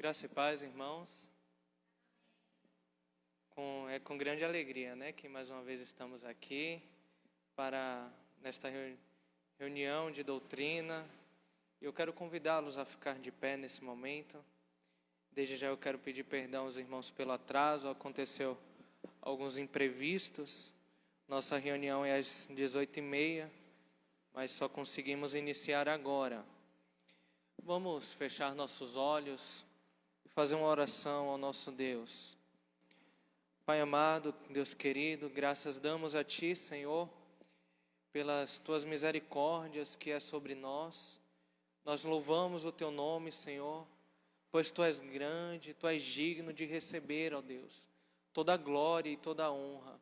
Graça e paz, irmãos. É com grande alegria, que mais uma vez estamos aqui para nesta reunião de doutrina. Eu quero convidá-los a ficar de pé nesse momento. Desde já eu quero pedir perdão aos irmãos pelo atraso. Aconteceu alguns imprevistos. Nossa reunião é às 18h30, mas só conseguimos iniciar agora. Vamos fechar nossos olhos e fazer uma oração ao nosso Deus. Pai amado, Deus querido, graças damos a Ti, Senhor, pelas Tuas misericórdias que é sobre nós. Nós louvamos o Teu nome, Senhor, pois Tu és grande, Tu és digno de receber, ó Deus, toda a glória e toda a honra.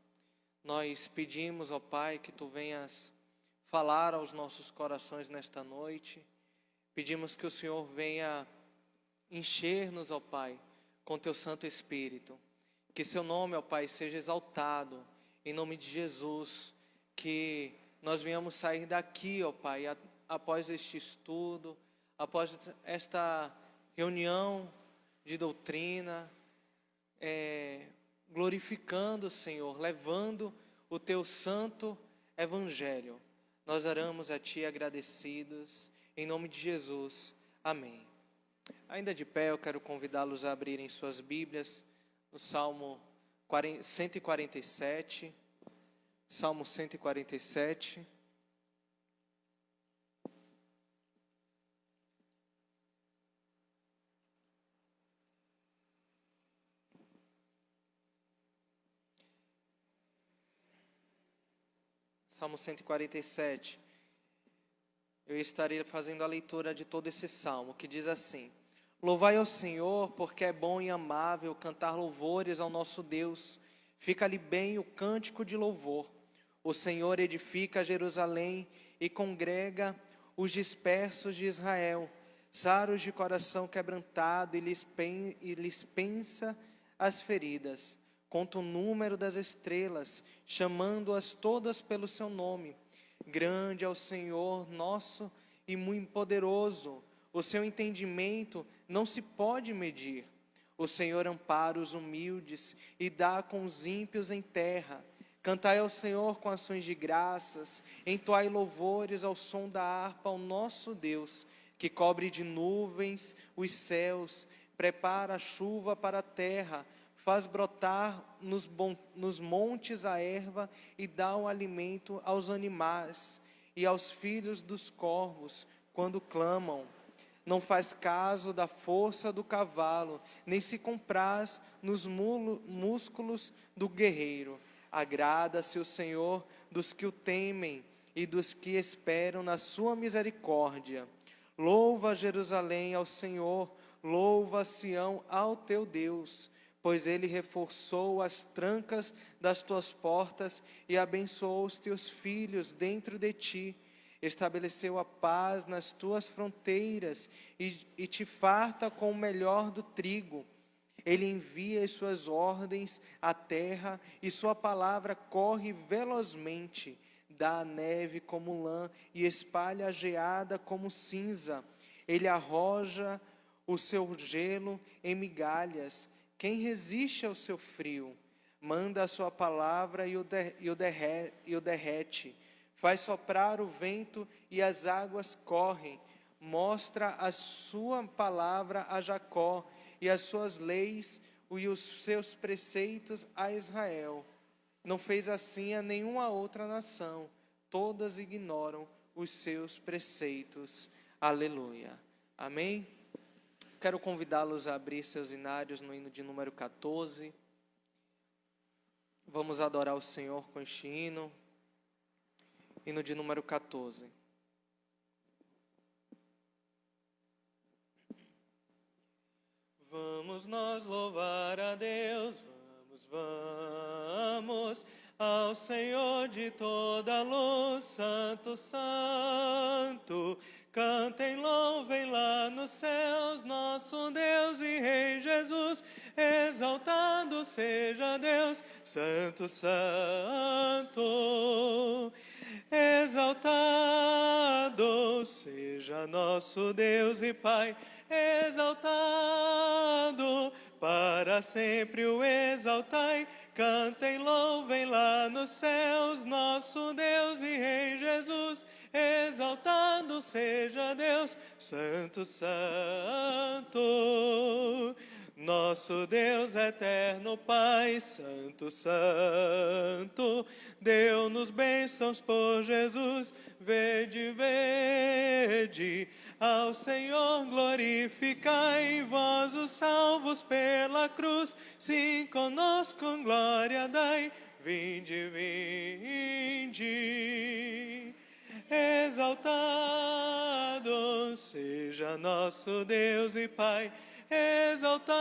Nós pedimos, ó Pai, que Tu venhas falar aos nossos corações nesta noite. Pedimos que o Senhor venha encher-nos, ó Pai, com Teu Santo Espírito. Que Seu nome, ó Pai, seja exaltado, em nome de Jesus. Que nós venhamos sair daqui, ó Pai, após este estudo, após esta reunião de doutrina, glorificando o Senhor, levando o Teu santo Evangelho. Nós oramos a Ti agradecidos, em nome de Jesus. Amém. Ainda de pé, eu quero convidá-los a abrirem suas Bíblias no Salmo 147. Salmo 147. Salmo 147. Eu estarei fazendo a leitura de todo esse salmo, que diz assim: Louvai ao Senhor, porque é bom e amável cantar louvores ao nosso Deus. Fica-lhe bem o cântico de louvor. O Senhor edifica Jerusalém e congrega os dispersos de Israel. Saros de coração quebrantado e lhes pensa as feridas. Conta o número das estrelas, chamando-as todas pelo seu nome. Grande é o Senhor nosso e muito poderoso. O seu entendimento não se pode medir. O Senhor ampara os humildes e dá com os ímpios em terra. Cantai ao Senhor com ações de graças, entoai louvores ao som da harpa ao nosso Deus, que cobre de nuvens os céus, prepara a chuva para a terra, faz brotar nos montes a erva e dá o alimento aos animais e aos filhos dos corvos quando clamam. Não faz caso da força do cavalo, nem se compraz nos músculos do guerreiro. Agrada-se o Senhor dos que o temem e dos que esperam na sua misericórdia. Louva Jerusalém ao Senhor, louva Sião ao teu Deus, pois ele reforçou as trancas das tuas portas e abençoou os teus filhos dentro de ti. Estabeleceu a paz nas tuas fronteiras e te farta com o melhor do trigo. Ele envia as suas ordens à terra e sua palavra corre velozmente. Dá a neve como lã e espalha a geada como cinza. Ele arroja o seu gelo em migalhas. Quem resiste ao seu frio? Manda a sua palavra e o derrete. Faz soprar o vento e as águas correm. Mostra a sua palavra a Jacó e as suas leis e os seus preceitos a Israel. Não fez assim a nenhuma outra nação. Todas ignoram os seus preceitos. Aleluia. Amém? Quero convidá-los a abrir seus inários no hino de número 14. Vamos adorar o Senhor com este hino. Hino de número 14. Vamos nós louvar a Deus, vamos ao Senhor de toda luz, Santo, Santo. Cantem, louvem lá nos céus, nosso Deus e Rei Jesus. Exaltado seja Deus, Santo, Santo. Exaltado seja nosso Deus e Pai, exaltado, para sempre o exaltai. Cantem, louvem lá nos céus, nosso Deus e Rei Jesus. Exaltado seja Deus, Santo, Santo. Nosso Deus eterno Pai, Santo, Santo, deu-nos bênçãos por Jesus. Vede, vede, ao Senhor glorificai, vós os salvos pela cruz, sim, conosco glória dai. Vinde, vinde. Exaltado seja nosso Deus e Pai, exaltado,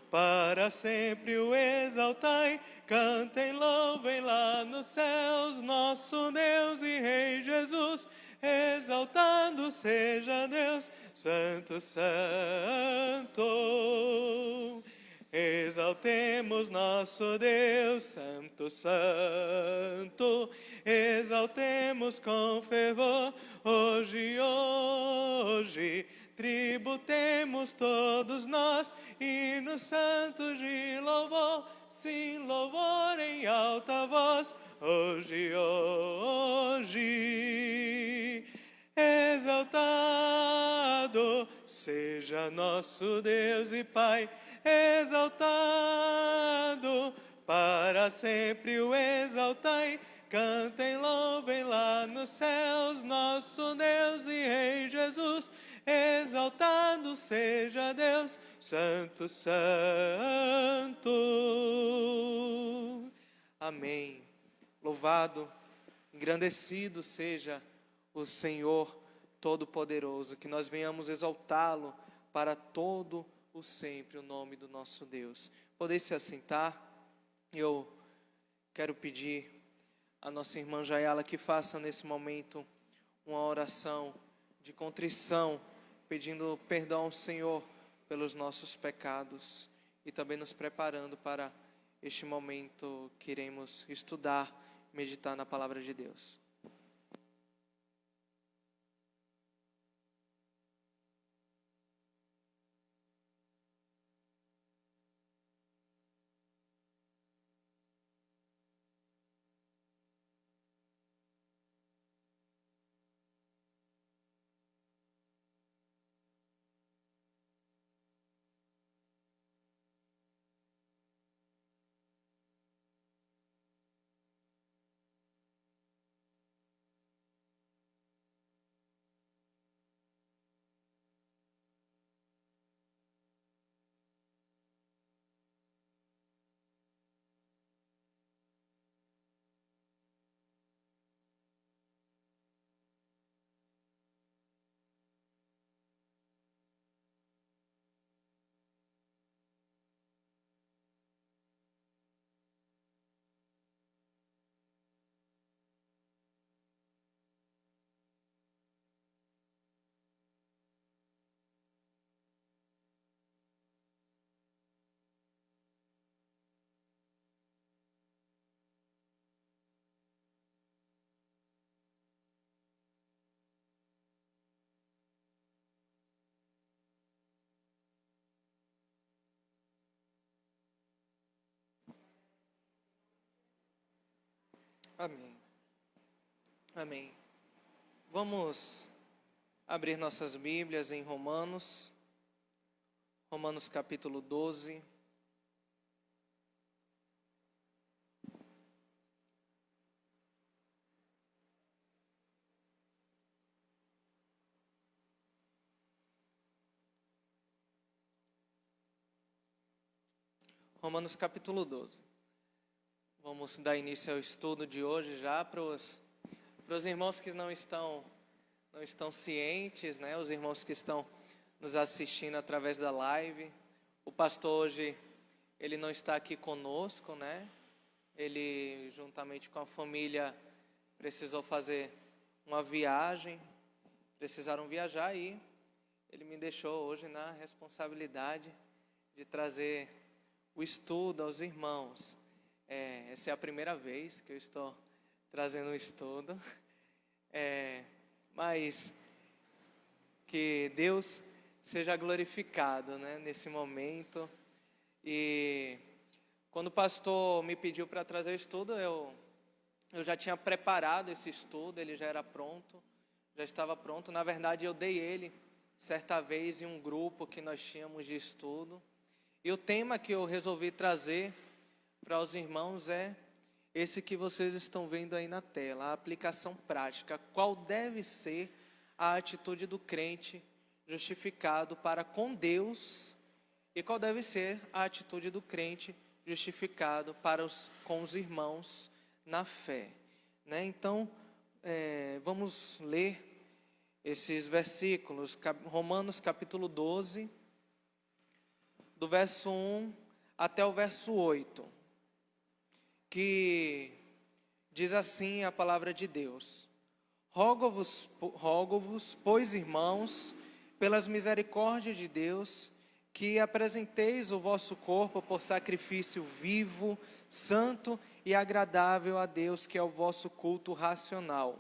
para sempre o exaltai. Cantem, louvem lá nos céus, nosso Deus e Rei Jesus. Exaltado seja Deus, Santo, Santo. Exaltemos nosso Deus, Santo, Santo. Exaltemos com fervor, hoje, hoje. Tributemos todos nós, hinos santos de louvor, sim, louvor em alta voz, hoje, hoje. Exaltado seja nosso Deus e Pai, exaltado, para sempre o exaltai. Cantem, louvem lá nos céus, nosso Deus e Rei Jesus. Exaltado seja Deus, Santo, Santo. Amém. Louvado, engrandecido seja o Senhor Todo-Poderoso, que nós venhamos exaltá-lo para todo o sempre, o nome do nosso Deus. Podem se assentar. Eu quero pedir a nossa irmã Jayala que faça nesse momento uma oração de contrição, pedindo perdão ao Senhor pelos nossos pecados e também nos preparando para este momento que iremos estudar, meditar na palavra de Deus. Amém. Amém. Vamos abrir nossas Bíblias em Romanos capítulo 12. Romanos capítulo 12. Vamos dar início ao estudo de hoje já para os irmãos que não estão cientes, né? Os irmãos que estão nos assistindo através da live. O pastor hoje, ele não está aqui conosco, né? Ele, juntamente com a família, precisou fazer uma viagem, precisaram viajar e ele me deixou hoje na responsabilidade de trazer o estudo aos irmãos. Essa é a primeira vez que eu estou trazendo um estudo. Mas que Deus seja glorificado, né, nesse momento. E quando o pastor me pediu para trazer o estudo, eu já tinha preparado esse estudo, ele já era pronto, já estava pronto. Na verdade, eu dei ele certa vez em um grupo que nós tínhamos de estudo. E o tema que eu resolvi trazer para os irmãos é esse que vocês estão vendo aí na tela, a aplicação prática. Qual deve ser a atitude do crente justificado para com Deus e qual deve ser a atitude do crente justificado com os irmãos na fé, né? Então, vamos ler esses versículos, Romanos capítulo 12, do verso 1 até o verso 8, que diz assim a palavra de Deus: Rogo-vos, pois, irmãos, pelas misericórdias de Deus, que apresenteis o vosso corpo por sacrifício vivo, santo e agradável a Deus, que é o vosso culto racional.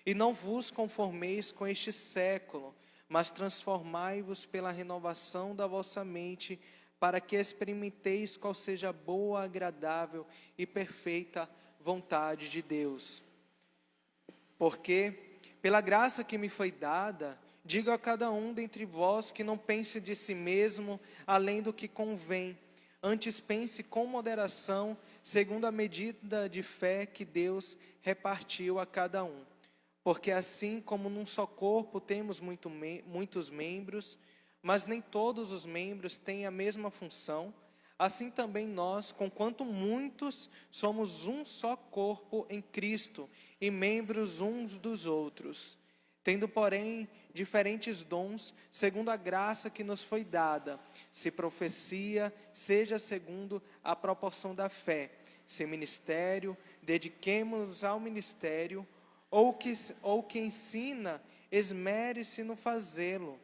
E não vos conformeis com este século, mas transformai-vos pela renovação da vossa mente, para que experimenteis qual seja a boa, agradável e perfeita vontade de Deus. Porque, pela graça que me foi dada, digo a cada um dentre vós que não pense de si mesmo além do que convém, antes pense com moderação, segundo a medida de fé que Deus repartiu a cada um. Porque assim como num só corpo temos muitos membros, mas nem todos os membros têm a mesma função, assim também nós, conquanto muitos, somos um só corpo em Cristo e membros uns dos outros. Tendo, porém, diferentes dons, segundo a graça que nos foi dada. Se profecia, seja segundo a proporção da fé. Se ministério, dediquemo-nos ao ministério. Ou que ensina, esmere-se no fazê-lo.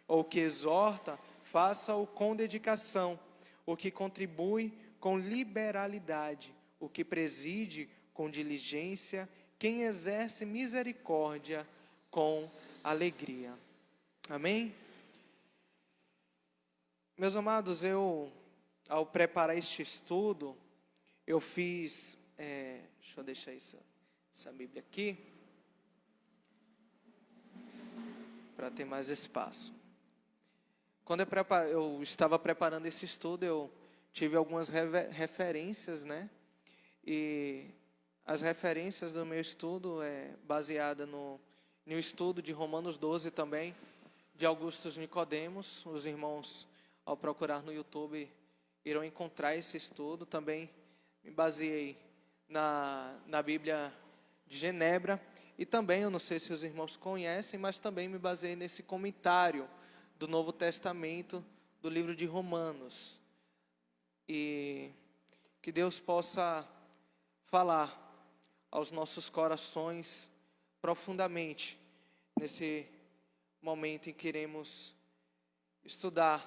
Ou que exorta, faça-o com dedicação. O que contribui, com liberalidade. O que preside, com diligência. Quem exerce misericórdia, com alegria. Amém? Meus amados, ao preparar este estudo, eu fiz, deixa eu deixar essa Bíblia aqui, para ter mais espaço. Quando eu estava preparando esse estudo, eu tive algumas referências, né? E as referências do meu estudo é baseada no estudo de Romanos 12 também, de Augusto Nicodemos. Os irmãos, ao procurar no YouTube, irão encontrar esse estudo. Também me baseei na Bíblia de Genebra. E também, eu não sei se os irmãos conhecem, mas também me baseei nesse comentário do Novo Testamento, do livro de Romanos. E que Deus possa falar aos nossos corações profundamente nesse momento em que iremos estudar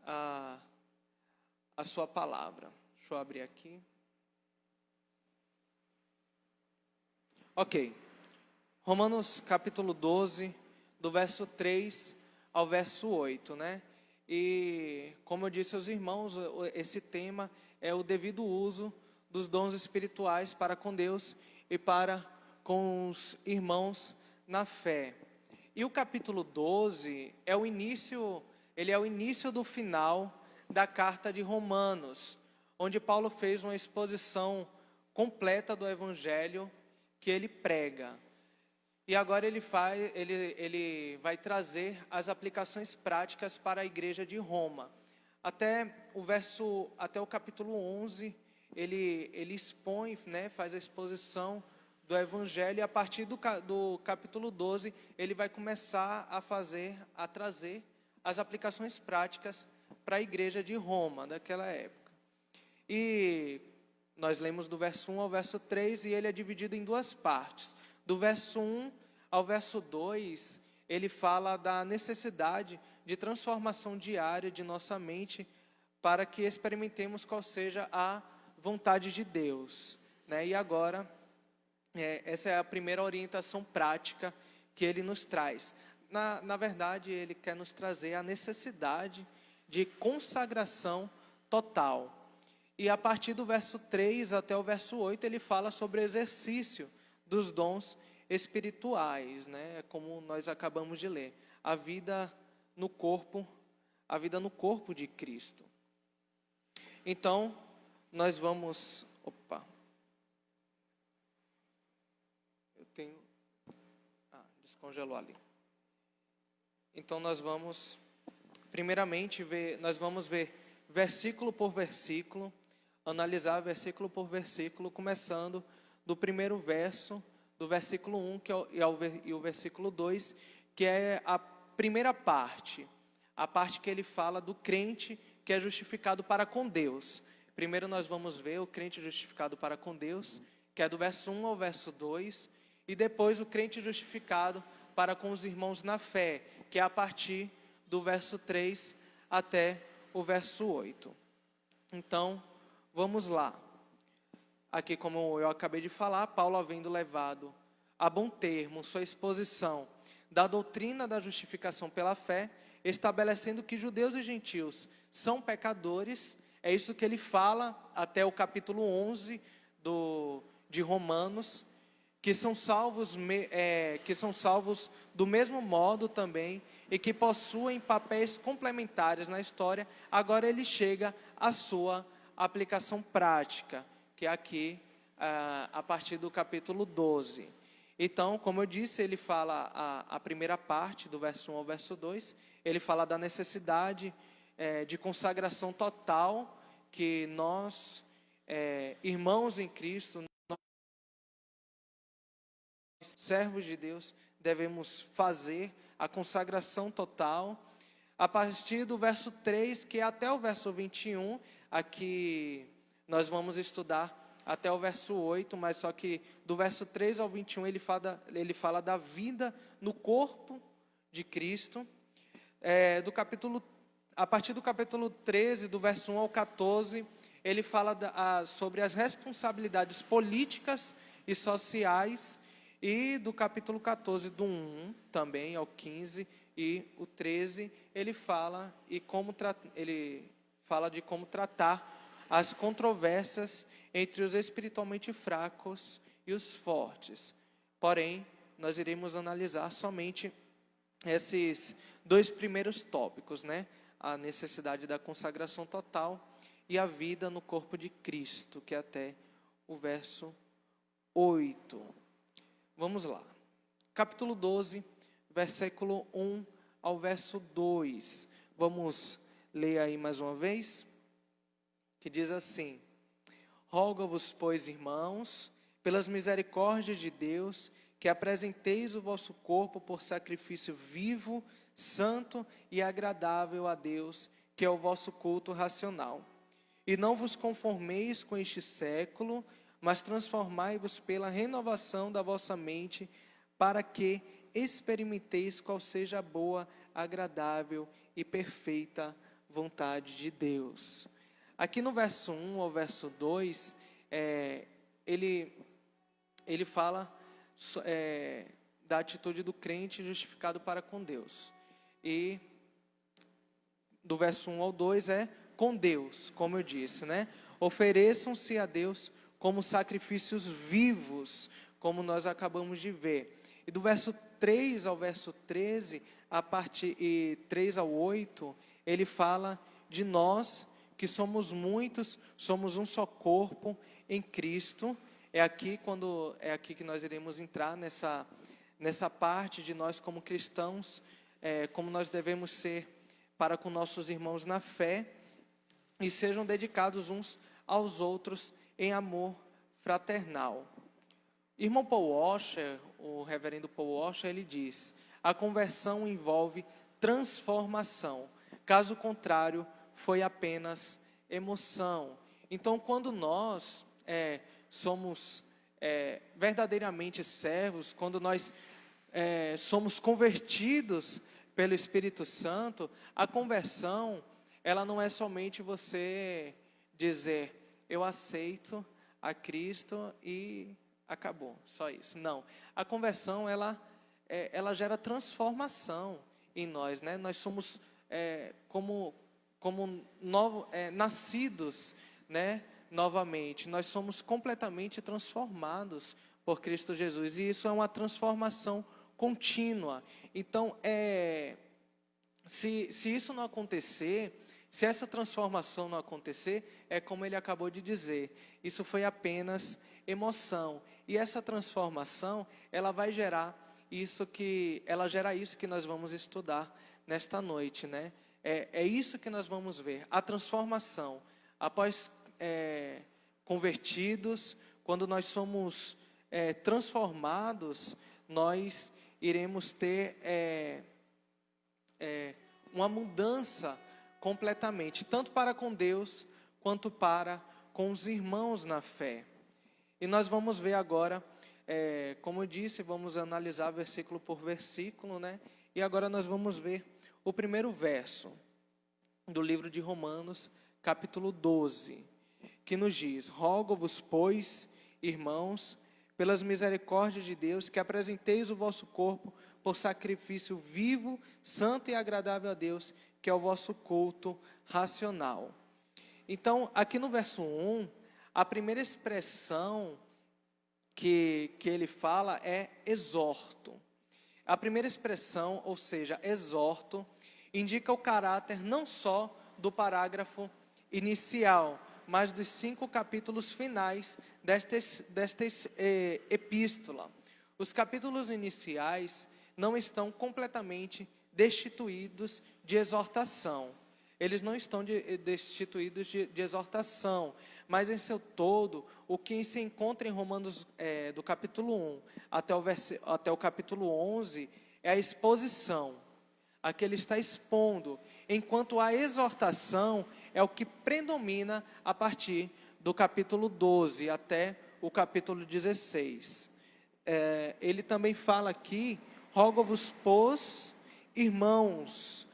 a sua palavra. Deixa eu abrir aqui. Ok. Romanos capítulo 12, do verso 3 ao verso 8, né? E, como eu disse aos irmãos, esse tema é o devido uso dos dons espirituais para com Deus e para com os irmãos na fé. E o capítulo 12 é o início do final da carta de Romanos, onde Paulo fez uma exposição completa do evangelho que ele prega. E agora ele vai trazer as aplicações práticas para a igreja de Roma. Até o capítulo 11, ele expõe, né, faz a exposição do evangelho, e a partir do capítulo 12, ele vai começar a trazer as aplicações práticas para a igreja de Roma, daquela época. E nós lemos do verso 1 ao verso 3, e ele é dividido em duas partes. Do verso 1 ao verso 2, ele fala da necessidade de transformação diária de nossa mente para que experimentemos qual seja a vontade de Deus, né? E agora essa é a primeira orientação prática que ele nos traz. Na verdade, ele quer nos trazer a necessidade de consagração total. E a partir do verso 3 até o verso 8, ele fala sobre o exercício dos dons espirituais, né? Como nós acabamos de ler. A vida no corpo de Cristo. Então, nós vamos... descongelou ali. Então, nós vamos, primeiramente, vamos ver versículo por versículo, analisar versículo por versículo, começando do primeiro verso, do versículo 1 e o versículo 2, que é a primeira parte, a parte que ele fala do crente que é justificado para com Deus. Primeiro nós vamos ver o crente justificado para com Deus, que é do verso 1 ao verso 2, e depois o crente justificado para com os irmãos na fé, que é a partir do verso 3 até o verso 8. Então, vamos lá. Aqui, como eu acabei de falar, Paulo, havendo levado a bom termo sua exposição da doutrina da justificação pela fé, estabelecendo que judeus e gentios são pecadores, é isso que ele fala até o capítulo 11 de Romanos, que são salvos do mesmo modo também, e que possuem papéis complementares na história. Agora ele chega à sua aplicação prática, que é aqui, a partir do capítulo 12. Então, como eu disse, ele fala a primeira parte, do verso 1 ao verso 2, ele fala da necessidade de consagração total, que nós, irmãos em Cristo, servos de Deus, devemos fazer a consagração total. A partir do verso 3, que é até o verso 21, aqui nós vamos estudar até o verso 8, mas só que do verso 3 ao 21 ele fala da vida no corpo de Cristo. A partir do capítulo 13, do verso 1 ao 14, ele fala sobre as responsabilidades políticas e sociais. E do capítulo 14, do 1 também ao 15 e o 13, ele fala de como tratar as controvérsias entre os espiritualmente fracos e os fortes. Porém, nós iremos analisar somente esses dois primeiros tópicos, né? A necessidade da consagração total e a vida no corpo de Cristo, que é até o verso 8. Vamos lá. Capítulo 12, versículo 1 ao verso 2. Vamos ler aí mais uma vez, que diz assim: Rogo-vos, pois, irmãos, pelas misericórdias de Deus, que apresenteis o vosso corpo por sacrifício vivo, santo e agradável a Deus, que é o vosso culto racional. E não vos conformeis com este século, mas transformai-vos pela renovação da vossa mente, para que experimenteis qual seja a boa, agradável e perfeita vontade de Deus. Aqui no verso 1 ao verso 2, ele fala da atitude do crente justificado para com Deus. E do verso 1 ao 2 com Deus, como eu disse, né? Ofereçam-se a Deus como sacrifícios vivos, como nós acabamos de ver. E do verso 3 ao verso 13, e 3 ao 8, ele fala de nós, que somos muitos, somos um só corpo em Cristo. É aqui que nós iremos entrar nessa parte de nós como cristãos, como nós devemos ser para com nossos irmãos na fé, e sejam dedicados uns aos outros em amor fraternal. Irmão Paul Washer, o reverendo Paul Washer, ele diz: a conversão envolve transformação, caso contrário, foi apenas emoção. Então, quando nós somos verdadeiramente servos, quando nós somos convertidos pelo Espírito Santo, a conversão, ela não é somente você dizer: eu aceito a Cristo e acabou, só isso. Não, a conversão, ela gera transformação em nós, né? Nós somos nascidos, né? Novamente, nós somos completamente transformados por Cristo Jesus, e isso é uma transformação contínua. Então, se isso não acontecer, se essa transformação não acontecer, é como ele acabou de dizer, isso foi apenas emoção. E essa transformação, ela gera isso que nós vamos estudar nesta noite, né? É isso que nós vamos ver, a transformação. Após convertidos, quando nós somos transformados, nós iremos ter uma mudança completamente, tanto para com Deus, quanto para com os irmãos na fé. E nós vamos ver agora, como eu disse, vamos analisar versículo por versículo, né? E agora nós vamos ver o primeiro verso do livro de Romanos, capítulo 12, que nos diz: rogo-vos, pois, irmãos, pelas misericórdias de Deus, que apresenteis o vosso corpo por sacrifício vivo, santo e agradável a Deus, que é o vosso culto racional. Então, aqui no verso 1, a primeira expressão que ele fala é exorto. A primeira expressão, ou seja, exorto, indica o caráter não só do parágrafo inicial, mas dos 5 capítulos finais desta epístola. Os capítulos iniciais não estão completamente destituídos de exortação. Eles não estão destituídos de exortação, mas em seu todo, o que se encontra em Romanos do capítulo 1 até o capítulo 11 é a exposição. Aqui ele está expondo, enquanto a exortação é o que predomina a partir do capítulo 12 até o capítulo 16. Ele também fala aqui: rogo-vos, pois, irmãos.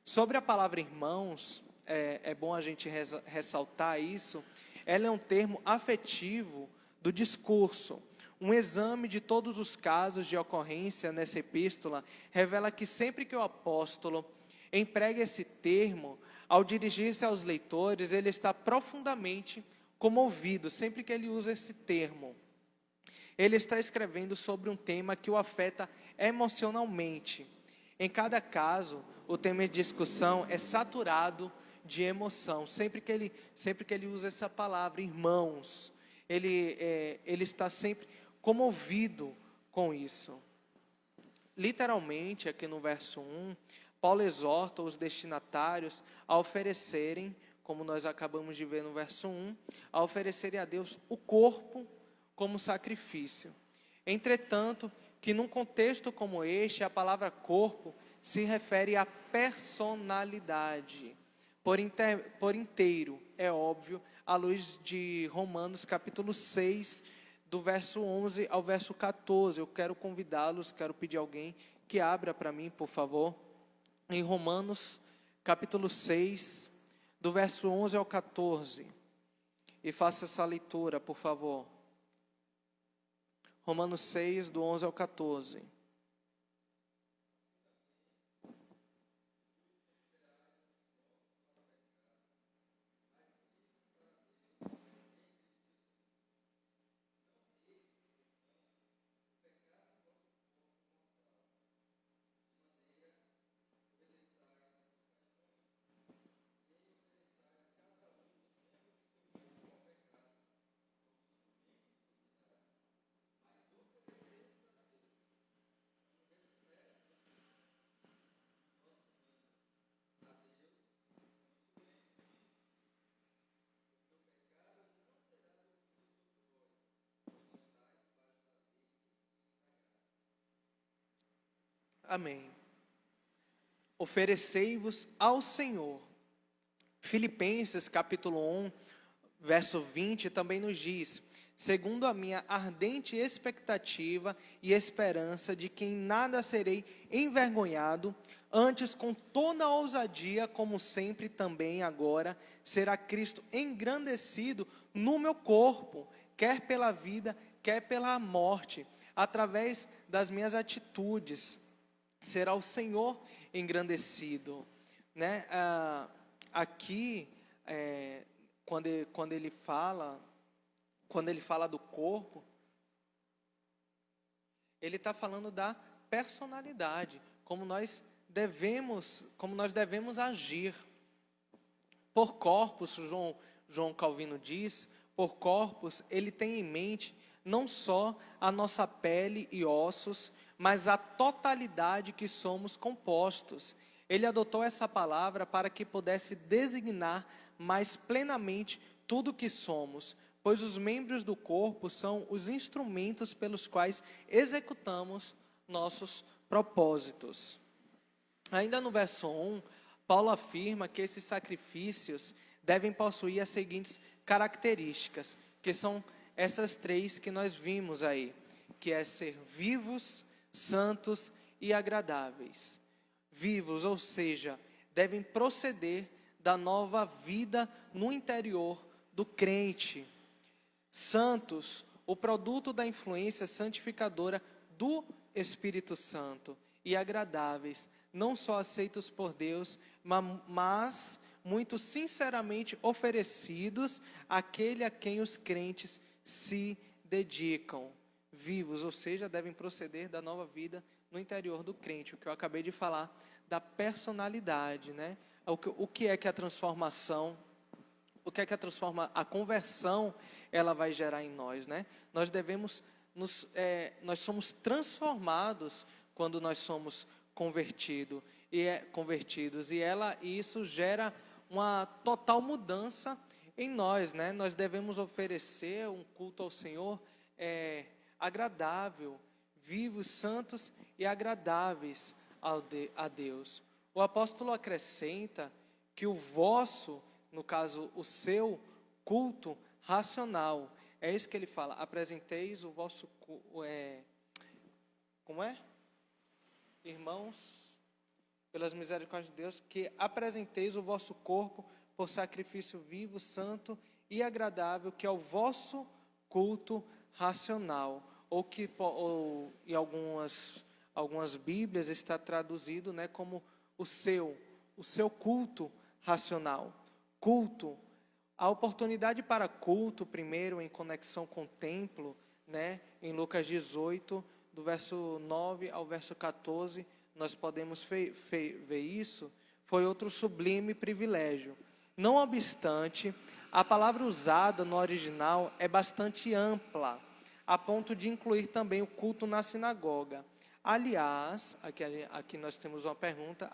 Sobre a palavra irmãos, é bom a gente ressaltar isso. Ela é um termo afetivo do discurso. Um exame de todos os casos de ocorrência nessa epístola revela que sempre que o apóstolo emprega esse termo, ao dirigir-se aos leitores, ele está profundamente comovido. Sempre que ele usa esse termo, ele está escrevendo sobre um tema que o afeta emocionalmente. Em cada caso, o tema de discussão é saturado de emoção. Sempre que ele usa essa palavra, irmãos, ele está sempre comovido com isso. Literalmente, aqui no verso 1, Paulo exorta os destinatários a oferecerem, como nós acabamos de ver no verso 1, a oferecerem a Deus o corpo como sacrifício. Entretanto, que num contexto como este, a palavra corpo se refere à personalidade, por inteiro, é óbvio, à luz de Romanos capítulo 6, do verso 11 ao verso 14. Eu quero convidá-los, quero pedir alguém que abra para mim, por favor, em Romanos capítulo 6, do verso 11 ao 14, e faça essa leitura, por favor. Romanos 6, do 11 ao 14. Amém. Oferecei-vos ao Senhor. Filipenses capítulo 1, verso 20 também nos diz: segundo a minha ardente expectativa e esperança de que em nada serei envergonhado, antes com toda ousadia, como sempre também agora, será Cristo engrandecido no meu corpo, quer pela vida, quer pela morte, através das minhas atitudes, será o Senhor engrandecido, né? Aqui, quando ele fala do corpo, ele está falando da personalidade, como nós devemos agir. Por corpos, João Calvino diz, por corpos, ele tem em mente não só a nossa pele e ossos, mas a totalidade que somos compostos. Ele adotou essa palavra para que pudesse designar mais plenamente tudo o que somos, pois os membros do corpo são os instrumentos pelos quais executamos nossos propósitos. Ainda no verso 1, Paulo afirma que esses sacrifícios devem possuir as seguintes características, que são essas três que nós vimos aí, que é ser vivos, santos e agradáveis. Vivos, ou seja, devem proceder da nova vida no interior do crente. Santos, o produto da influência santificadora do Espírito Santo. E agradáveis, não só aceitos por Deus, mas muito sinceramente oferecidos àquele a quem os crentes se dedicam. Vivos, ou seja, devem proceder da nova vida no interior do crente. O que eu acabei de falar da personalidade, né? O que é que a transformação, a conversão, ela vai gerar em nós, né? Nós somos transformados quando nós somos convertidos, e isso gera uma total mudança em nós, né? Nós devemos oferecer um culto ao Senhor agradável, vivos, santos e agradáveis a Deus. O apóstolo acrescenta que o vosso, no caso o seu culto racional, é isso que ele fala, apresenteis o vosso como é? Irmãos, pelas misericórdias de Deus, que apresenteis o vosso corpo por sacrifício vivo, santo e agradável, que é o vosso culto racional, ou em algumas Bíblias está traduzido, né, como o seu culto racional. Culto, a oportunidade para culto, primeiro em conexão com o templo, né, em Lucas 18, do verso 9 ao verso 14, nós podemos ver isso, foi outro sublime privilégio. Não obstante, a palavra usada no original é bastante ampla, a ponto de incluir também o culto na sinagoga. Aliás, aqui nós temos uma pergunta,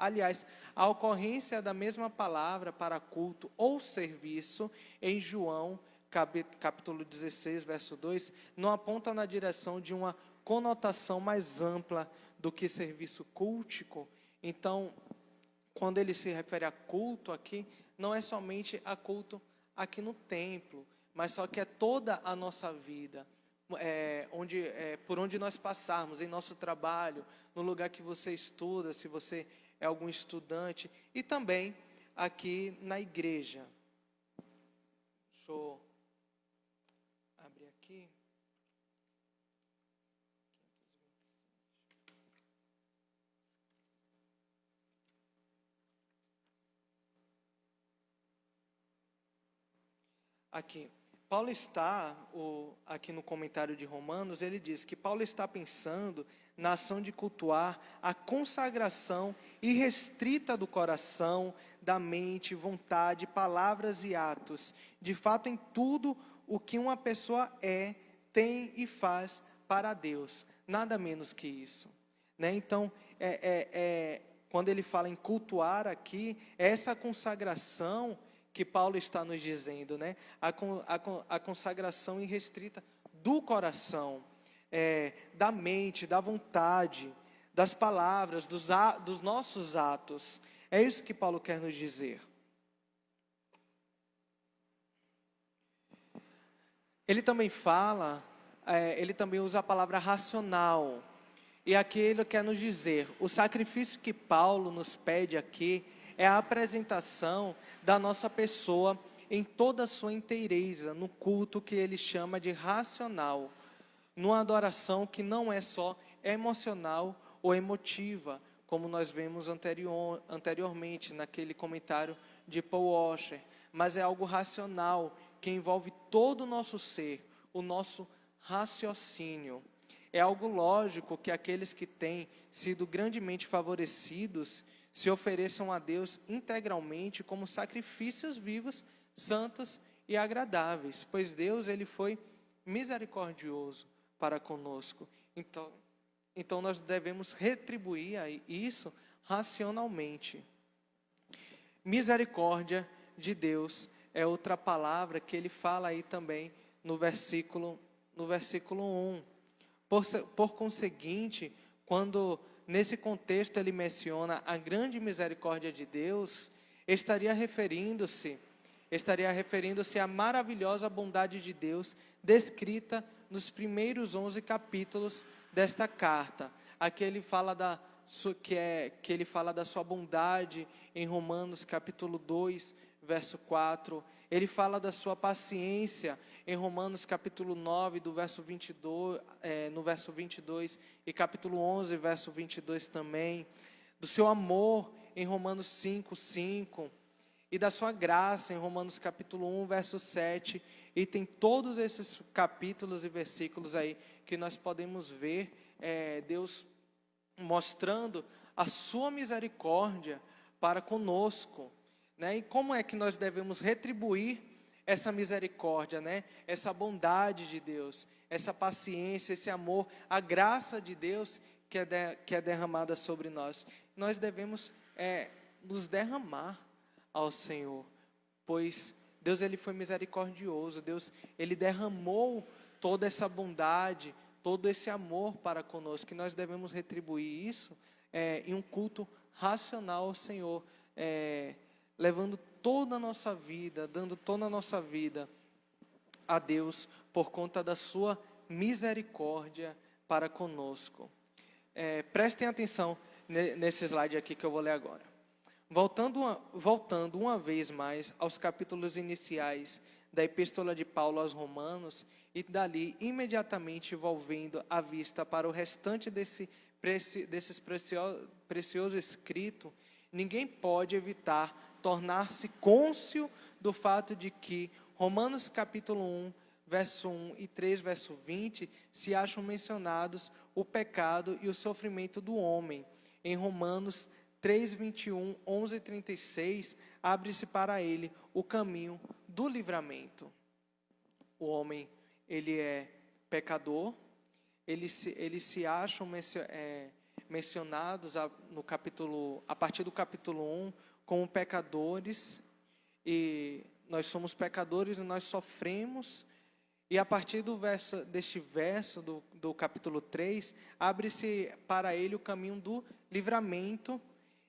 a ocorrência da mesma palavra para culto ou serviço em João, capítulo 16, verso 2, não aponta na direção de uma conotação mais ampla do que serviço cultico. Então, quando ele se refere a culto aqui, não é somente a culto aqui no templo, mas só que é toda a nossa vida, por onde nós passarmos, em nosso trabalho, no lugar que você estuda, se você é algum estudante, e também aqui na igreja. Deixa eu abrir aqui. Aqui, Paulo está, aqui no comentário de Romanos, ele diz que Paulo está pensando na ação de cultuar a consagração irrestrita do coração, da mente, vontade, palavras e atos, de fato em tudo o que uma pessoa tem e faz para Deus, nada menos que isso, né? Então, quando ele fala em cultuar aqui, essa consagração que Paulo está nos dizendo, né? A consagração irrestrita do coração, da mente, da vontade, das palavras, dos nossos atos. É isso que Paulo quer nos dizer. Ele também ele também usa a palavra racional. E aqui ele quer nos dizer, o sacrifício que Paulo nos pede aqui é a apresentação da nossa pessoa em toda a sua inteireza, no culto que ele chama de racional. numa adoração que não é só emocional ou emotiva, como nós vemos anteriormente naquele comentário de Paul Washer, mas é algo racional, que envolve todo o nosso ser, o nosso raciocínio. É algo lógico que aqueles que têm sido grandemente favorecidos se ofereçam a Deus integralmente como sacrifícios vivos, santos e agradáveis, pois Deus ele foi misericordioso para conosco. Então nós devemos retribuir isso racionalmente. Misericórdia de Deus é outra palavra que ele fala aí também no versículo 1. Por conseguinte, quando nesse contexto ele menciona a grande misericórdia de Deus, estaria referindo-se à maravilhosa bondade de Deus descrita nos primeiros 11 capítulos desta carta. Aqui ele fala ele fala da sua bondade em Romanos capítulo 2, verso 4. Ele fala da sua paciência em Romanos capítulo 9, do verso 22, no verso 22, e capítulo 11, verso 22 também. Do seu amor em Romanos 5, 5. E da sua graça em Romanos capítulo 1, verso 7. E tem todos esses capítulos e versículos aí que nós podemos ver Deus mostrando a sua misericórdia para conosco, né? E como é que nós devemos retribuir essa misericórdia, né? Essa bondade de Deus, essa paciência, esse amor, a graça de Deus que é derramada sobre nós. Nós devemos nos derramar ao Senhor, pois Deus ele foi misericordioso, Deus ele derramou toda essa bondade, todo esse amor para conosco, que nós devemos retribuir isso em um culto racional ao Senhor, levando toda a nossa vida, dando toda a nossa vida a Deus por conta da sua misericórdia para conosco. Prestem atenção nesse slide aqui que eu vou ler agora. Voltando uma vez mais aos capítulos iniciais da Epístola de Paulo aos Romanos, e dali imediatamente volvendo a vista para o restante desses precioso escrito, ninguém pode evitar tornar-se cônscio do fato de que Romanos capítulo 1, verso 1 e 3, verso 20, se acham mencionados o pecado e o sofrimento do homem. Em Romanos 3, 21, 11 e 36, abre-se para ele o caminho do livramento. O homem, ele é pecador, eles se acham mencionados a partir do capítulo 1 como pecadores, e nós somos pecadores e nós sofremos, e a partir deste verso do capítulo 3, abre-se para ele o caminho do livramento.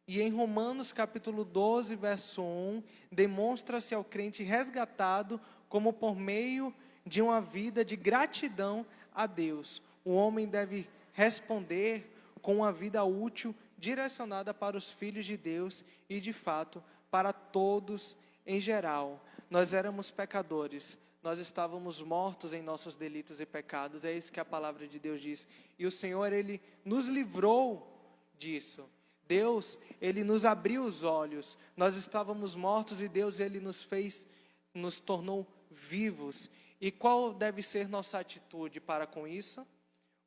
E em Romanos capítulo 12, verso 1, demonstra-se ao crente resgatado como por meio de uma vida de gratidão a Deus. O homem deve responder com uma vida útil direcionada para os filhos de Deus e, de fato, para todos em geral. Nós éramos pecadores, nós estávamos mortos em nossos delitos e pecados, é isso que a palavra de Deus diz. E o Senhor, Ele nos livrou disso. Deus, Ele nos abriu os olhos, nós estávamos mortos e Deus, Ele nos tornou vivos. E qual deve ser nossa atitude para com isso?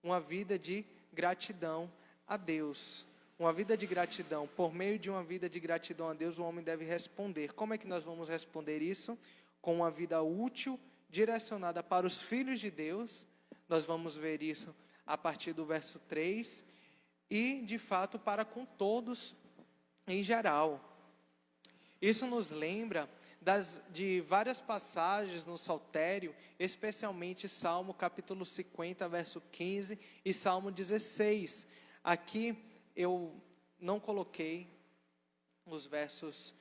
Uma vida de gratidão a Deus. Uma vida de gratidão. Por meio de uma vida de gratidão a Deus, o homem deve responder. Como é que nós vamos responder isso? Com uma vida útil, direcionada para os filhos de Deus. Nós vamos ver isso a partir do verso 3. E, de fato, para com todos em geral. Isso nos lembra de várias passagens no Saltério, especialmente Salmo capítulo 50, verso 15 e Salmo 16. Aqui eu não coloquei os versos,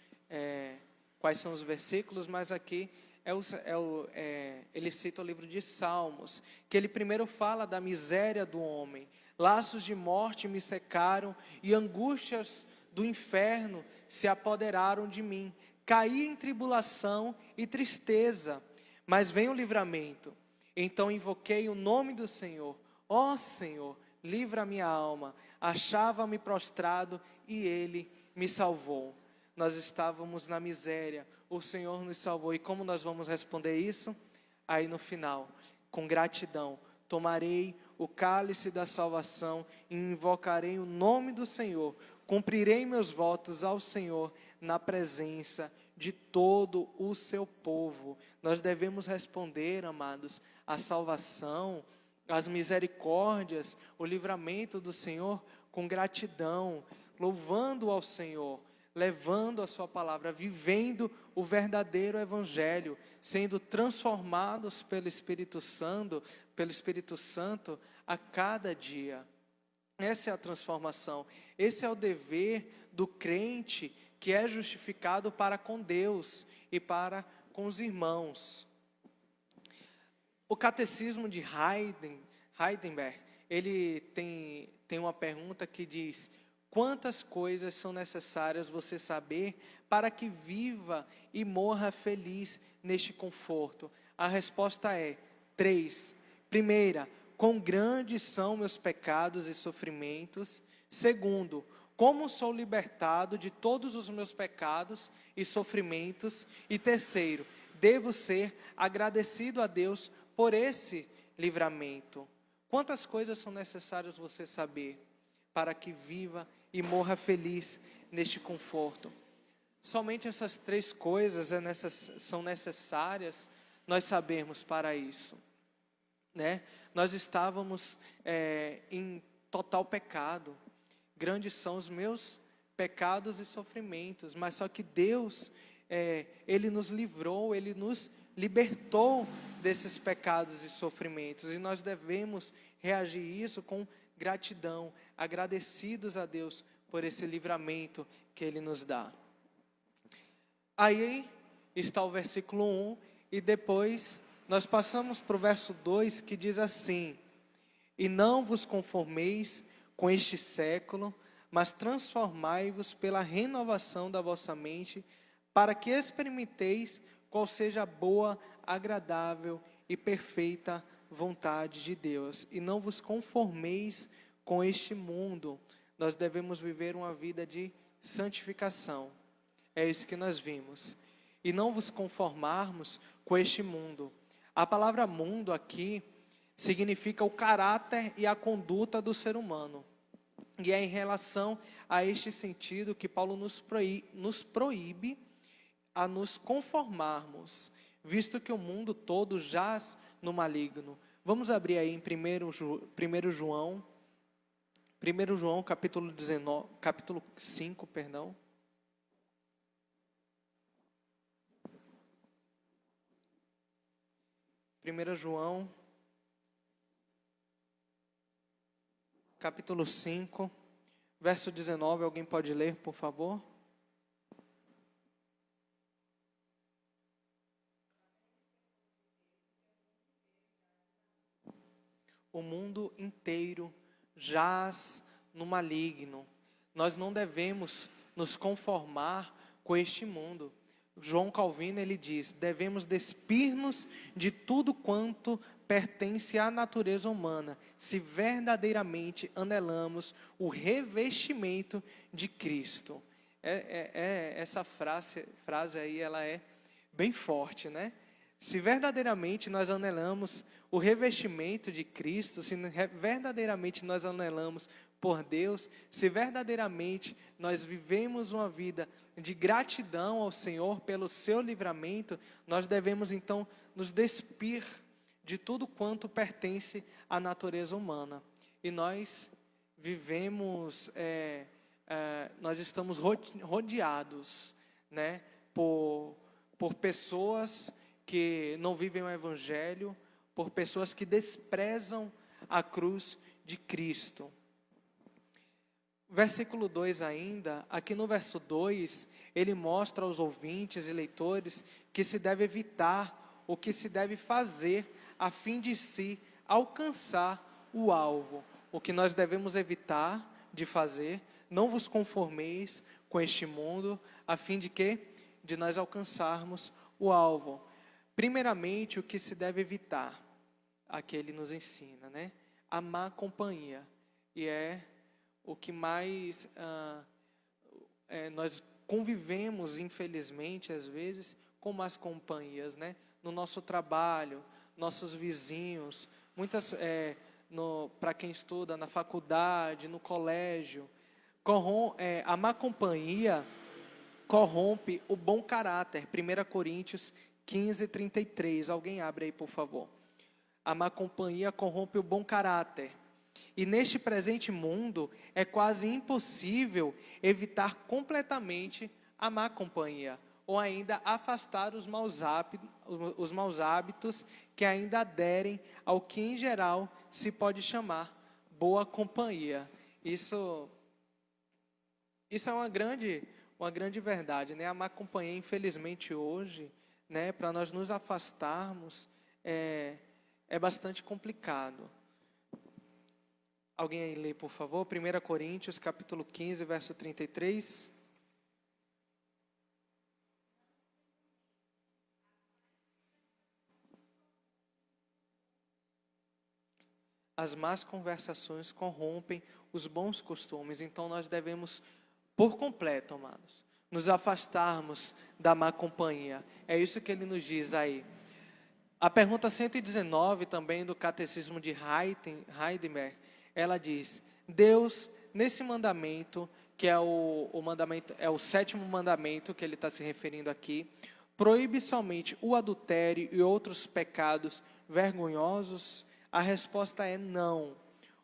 quais são os versículos, mas aqui ele cita o livro de Salmos, que ele primeiro fala da miséria do homem. Laços de morte me secaram e angústias do inferno se apoderaram de mim. Caí em tribulação e tristeza, mas vem o livramento. Então invoquei o nome do Senhor. Ó Senhor, livra a minha alma. Achava-me prostrado e Ele me salvou. Nós estávamos na miséria, o Senhor nos salvou. E como nós vamos responder isso? Aí no final, com gratidão, tomarei o cálice da salvação e invocarei o nome do Senhor. Cumprirei meus votos ao Senhor na presença de todo o seu povo. Nós devemos responder, amados, a salvação, as misericórdias, o livramento do Senhor com gratidão, louvando ao Senhor, levando a sua palavra, vivendo o verdadeiro evangelho, sendo transformados pelo Espírito Santo a cada dia. Essa é a transformação, esse é o dever do crente que é justificado para com Deus e para com os irmãos. O catecismo de Heidelberg, ele tem uma pergunta que diz: quantas coisas são necessárias você saber para que viva e morra feliz neste conforto? A resposta é 3. Primeira, quão grandes são meus pecados e sofrimentos. Segundo, como sou libertado de todos os meus pecados e sofrimentos. E terceiro, devo ser agradecido a Deus por esse livramento. Quantas coisas são necessárias você saber para que viva e morra feliz neste conforto? Somente essas 3 coisas são necessárias nós sabermos para isso, né? Nós estávamos em total pecado. Grandes são os meus pecados e sofrimentos, mas só que Deus, Ele nos livrou, Ele nos libertou desses pecados e sofrimentos, e nós devemos reagir isso com gratidão, agradecidos a Deus por esse livramento que Ele nos dá. Aí está o versículo 1, e depois nós passamos para o verso 2, que diz assim: e não vos conformeis com este século, mas transformai-vos pela renovação da vossa mente, para que experimenteis qual seja a boa, agradável e perfeita vontade de Deus. E não vos conformeis com este mundo. Nós devemos viver uma vida de santificação. É isso que nós vimos. E não vos conformarmos com este mundo. A palavra mundo aqui significa o caráter e a conduta do ser humano. E é em relação a este sentido que Paulo nos proíbe a nos conformarmos, visto que o mundo todo jaz no maligno. Vamos abrir aí em 1 João capítulo 5, perdão. 1 João, capítulo 5, verso 19, alguém pode ler, por favor? O mundo inteiro jaz no maligno. Nós não devemos nos conformar com este mundo. João Calvino, ele diz: devemos despir-nos de tudo quanto pertence à natureza humana, se verdadeiramente anelamos o revestimento de Cristo. Essa frase aí, ela é bem forte, né? Se verdadeiramente nós anelamos o revestimento de Cristo, se verdadeiramente nós anelamos por Deus, se verdadeiramente nós vivemos uma vida de gratidão ao Senhor pelo seu livramento, nós devemos então nos despir de tudo quanto pertence à natureza humana. E nós vivemos, nós estamos rodeados, né, por pessoas que não vivem o Evangelho, por pessoas que desprezam a cruz de Cristo. Versículo 2 ainda, aqui no verso 2, ele mostra aos ouvintes e leitores que se deve evitar, o que se deve fazer, a fim de se alcançar o alvo. O que nós devemos evitar de fazer: não vos conformeis com este mundo, a fim de quê? De nós alcançarmos o alvo. Primeiramente, o que se deve evitar? aqui ele nos ensina, né? A má companhia. E é o que mais nós convivemos, infelizmente, às vezes, com más companhias, né? No nosso trabalho, nossos vizinhos, para quem estuda na faculdade, no colégio. A má companhia corrompe o bom caráter. 1 Coríntios 15, 33. Alguém abre aí, por favor. A má companhia corrompe o bom caráter. E neste presente mundo, é quase impossível evitar completamente a má companhia, ou ainda afastar os maus hábitos que ainda aderem ao que, em geral, se pode chamar boa companhia. Isso é uma grande verdade, né? A má companhia, infelizmente, hoje, né, para nós nos afastarmos, é bastante complicado. Alguém aí lê, por favor, 1 Coríntios, capítulo 15, verso 33. As más conversações corrompem os bons costumes, então nós devemos, por completo, amados, nos afastarmos da má companhia. É isso que ele nos diz aí. A pergunta 119, também do Catecismo de Heidelberg, ela diz: Deus, nesse mandamento, que é o sétimo mandamento que ele está se referindo aqui, proíbe somente o adultério e outros pecados vergonhosos? A resposta é não.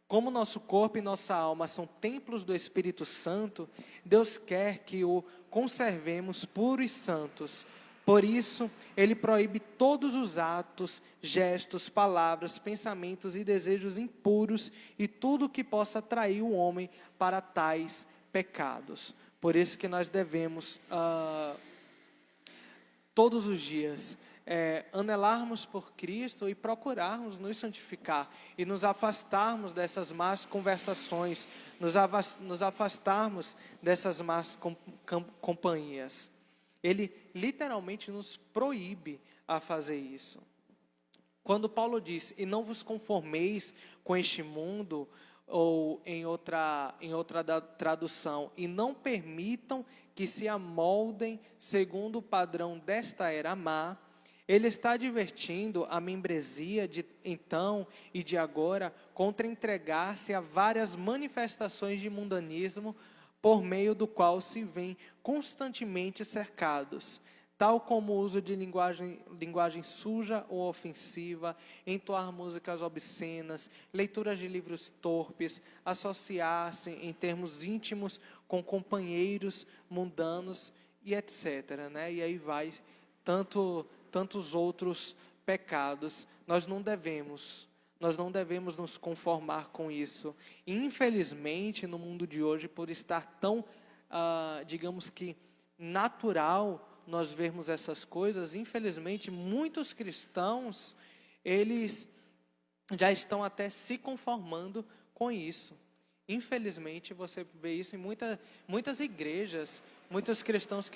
Como nosso corpo e nossa alma são templos do Espírito Santo, Deus quer que o conservemos puros e santos. Por isso, ele proíbe todos os atos, gestos, palavras, pensamentos e desejos impuros e tudo que possa atrair o homem para tais pecados. Por isso que nós devemos, todos os dias, anelarmos por Cristo e procurarmos nos santificar e nos afastarmos dessas más conversações, nos afastarmos dessas más companhias. Ele literalmente nos proíbe a fazer isso. Quando Paulo diz: e não vos conformeis com este mundo, ou em outra tradução, e não permitam que se amoldem segundo o padrão desta era má, ele está advertindo a membresia de então e de agora contra entregar-se a várias manifestações de mundanismo, por meio do qual se vêm constantemente cercados, tal como o uso de linguagem suja ou ofensiva, entoar músicas obscenas, leituras de livros torpes, associar-se em termos íntimos com companheiros mundanos e etc. Né? E aí vai tantos outros pecados. Nós não devemos nos conformar com isso. Infelizmente, no mundo de hoje, por estar tão, digamos que, natural nós vermos essas coisas, infelizmente, muitos cristãos, eles já estão até se conformando com isso. Infelizmente, você vê isso em muitas igrejas, muitos cristãos,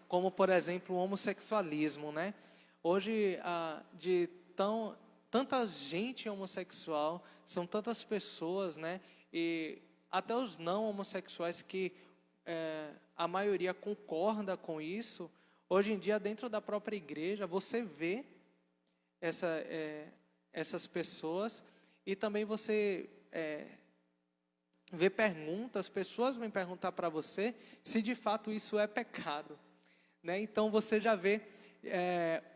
como, por exemplo, o homossexualismo, né? Hoje, tanta gente homossexual, são tantas pessoas, né? E até os não homossexuais que a maioria concorda com isso. Hoje em dia, dentro da própria igreja, você vê essas pessoas e também você vê perguntas, pessoas vêm perguntar para você se de fato isso é pecado, né? Então você já vê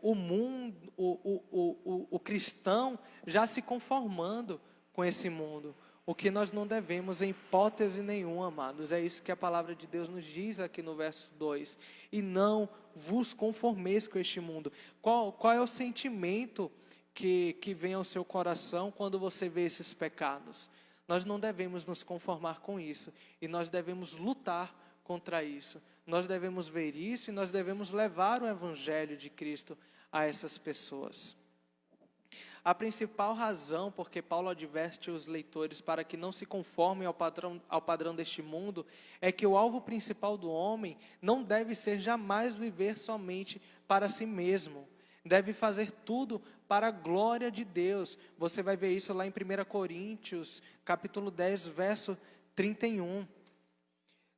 o mundo, o cristão já se conformando com esse mundo, o que nós não devemos em hipótese nenhuma, amados. É isso que a palavra de Deus nos diz aqui no verso 2. E não vos conformeis com este mundo. Qual é o sentimento que vem ao seu coração quando você vê esses pecados? Nós não devemos nos conformar com isso, e nós devemos lutar contra isso. Nós devemos ver isso e nós devemos levar o Evangelho de Cristo a essas pessoas. A principal razão porque Paulo adverte os leitores para que não se conformem ao padrão deste mundo é que o alvo principal do homem não deve ser jamais viver somente para si mesmo. Deve fazer tudo para a glória de Deus. Você vai ver isso lá em 1 Coríntios, capítulo 10, verso 31.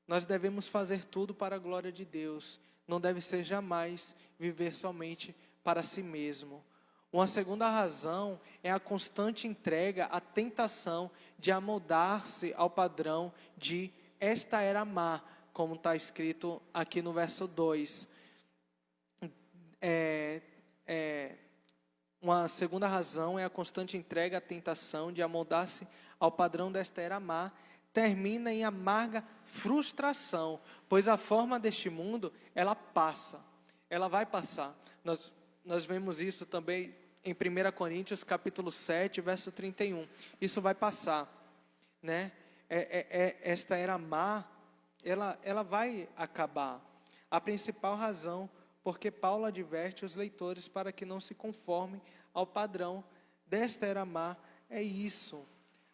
Nós devemos fazer tudo para a glória de Deus. Não deve ser jamais viver somente para si mesmo. Uma segunda razão é a constante entrega à tentação de amoldar-se ao padrão de esta era má, como está escrito aqui no verso 2. Uma segunda razão é a constante entrega à tentação de amoldar-se ao padrão desta era má, termina em amarga frustração, pois a forma deste mundo, ela passa, ela vai passar. Nós vemos isso também em 1 Coríntios capítulo 7, verso 31. Isso vai passar, né? Esta era má, ela vai acabar. A principal razão porque Paulo adverte os leitores para que não se conformem ao padrão desta era má é isso.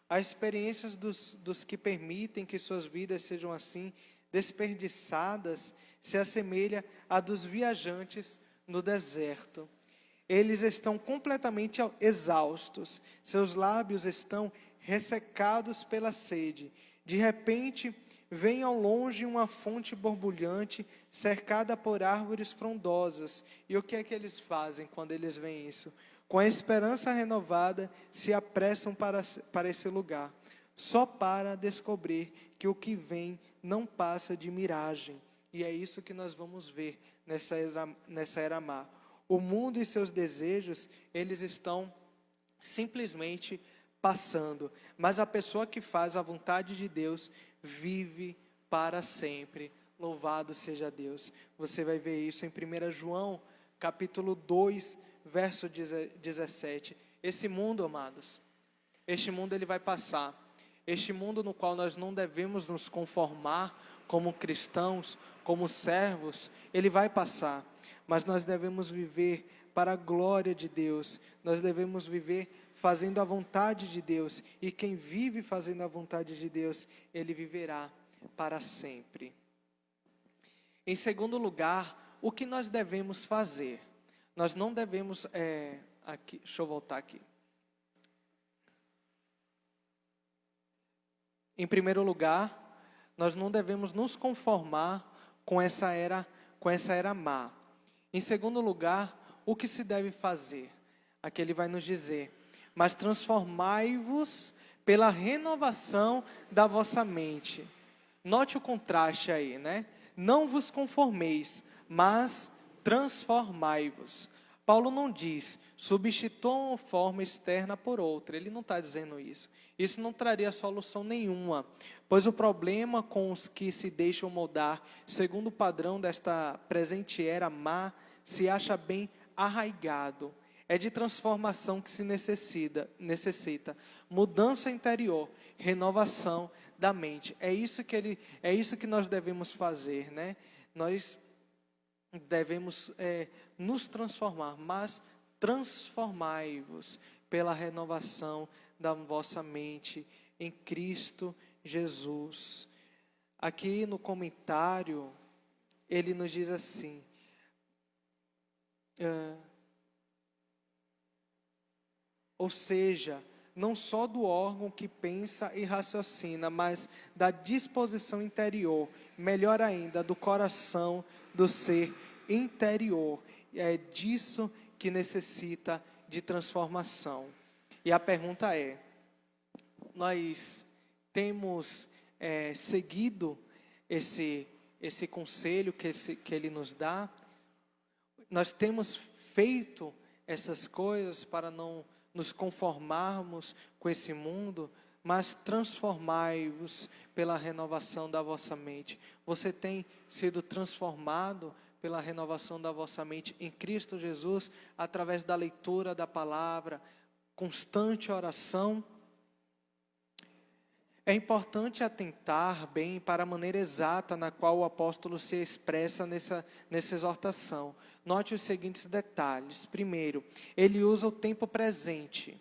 As experiências dos que permitem que suas vidas sejam assim desperdiçadas se assemelha à dos viajantes no deserto. Eles estão completamente exaustos, seus lábios estão ressecados pela sede. De repente, vem ao longe uma fonte borbulhante, cercada por árvores frondosas. E o que é que eles fazem quando eles veem isso? Com a esperança renovada, se apressam para esse lugar, só para descobrir que o que vem não passa de miragem. E é isso que nós vamos ver nessa era má. O mundo e seus desejos, eles estão simplesmente passando. Mas a pessoa que faz a vontade de Deus vive para sempre. Louvado seja Deus. Você vai ver isso em 1 João, capítulo 2, verso 17. Esse mundo, amados, este mundo ele vai passar. Este mundo no qual nós não devemos nos conformar como cristãos, como servos, ele vai passar. Mas nós devemos viver para a glória de Deus. Nós devemos viver fazendo a vontade de Deus. E quem vive fazendo a vontade de Deus, ele viverá para sempre. Em segundo lugar, o que nós devemos fazer? Nós não devemos... deixa eu voltar aqui. Em primeiro lugar, nós não devemos nos conformar com essa era má. Em segundo lugar, o que se deve fazer? Aqui ele vai nos dizer: mas transformai-vos pela renovação da vossa mente. Note o contraste aí, né? Não vos conformeis, mas transformai-vos. Paulo não diz, substituam uma forma externa por outra. Ele não está dizendo isso. Isso não traria solução nenhuma. Pois o problema com os que se deixam moldar, segundo o padrão desta presente era má, se acha bem arraigado. É de transformação que se necessita. Mudança interior, renovação da mente. É isso que nós devemos fazer, né? Nós devemos nos transformar, mas transformai-vos pela renovação da vossa mente em Cristo Jesus. Aqui no comentário, ele nos diz assim, ou seja, não só do órgão que pensa e raciocina, mas da disposição interior, melhor ainda, do coração, do ser interior. E é disso que necessita de transformação. E a pergunta é, nós temos seguido esse conselho que ele nos dá? Nós temos feito essas coisas para não nos conformarmos com esse mundo, mas transformai-vos pela renovação da vossa mente. Você tem sido transformado pela renovação da vossa mente em Cristo Jesus, através da leitura da palavra, constante oração? É importante atentar bem para a maneira exata na qual o apóstolo se expressa nessa exortação. Note os seguintes detalhes. Primeiro, ele usa o tempo presente.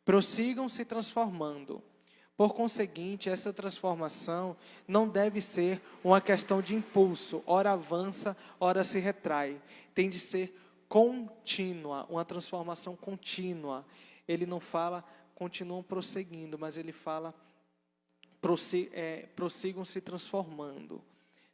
Prossigam se transformando. Por conseguinte, essa transformação não deve ser uma questão de impulso, ora avança, ora se retrai. Tem de ser contínua, uma transformação contínua. Ele não fala continuam prosseguindo, mas ele fala prossigam se transformando.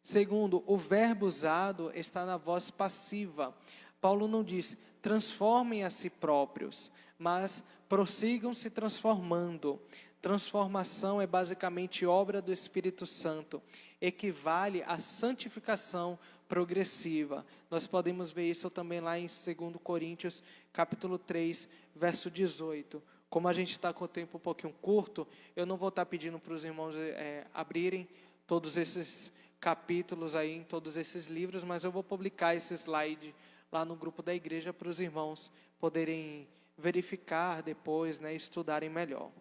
Segundo, o verbo usado está na voz passiva. Paulo não diz transformem a si próprios, mas prossigam se transformando. Transformação é basicamente obra do Espírito Santo, equivale à santificação progressiva. Nós podemos ver isso também lá em 2 Coríntios, capítulo 3, verso 18. Como a gente está com o tempo um pouquinho curto, eu não vou estar pedindo para os irmãos abrirem todos esses capítulos aí, em todos esses livros, mas eu vou publicar esse slide lá no grupo da igreja para os irmãos poderem verificar depois, estudarem melhor.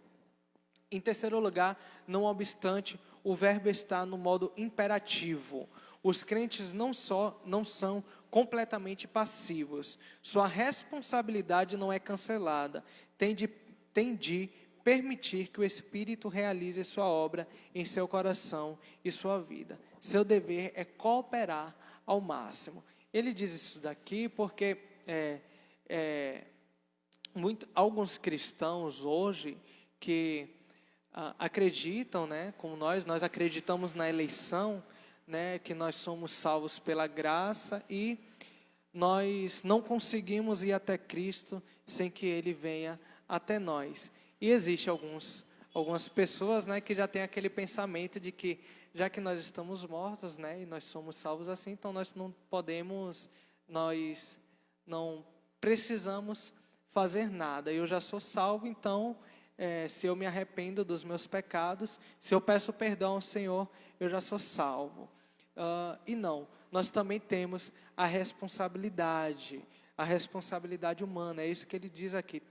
Em terceiro lugar, não obstante, o verbo está no modo imperativo. Os crentes não são completamente passivos. Sua responsabilidade não é cancelada. Tem de permitir que o Espírito realize sua obra em seu coração e sua vida. Seu dever é cooperar ao máximo. Ele diz isso daqui porque alguns cristãos hoje que acreditam, como nós acreditamos na eleição, que nós somos salvos pela graça e nós não conseguimos ir até Cristo sem que Ele venha até nós. E existe algumas pessoas, que já têm aquele pensamento de que já que nós estamos mortos, e nós somos salvos assim, então nós não precisamos fazer nada. Eu já sou salvo, então se eu me arrependo dos meus pecados, se eu peço perdão ao Senhor, eu já sou salvo. E não, nós também temos a responsabilidade humana, é isso que ele diz aqui.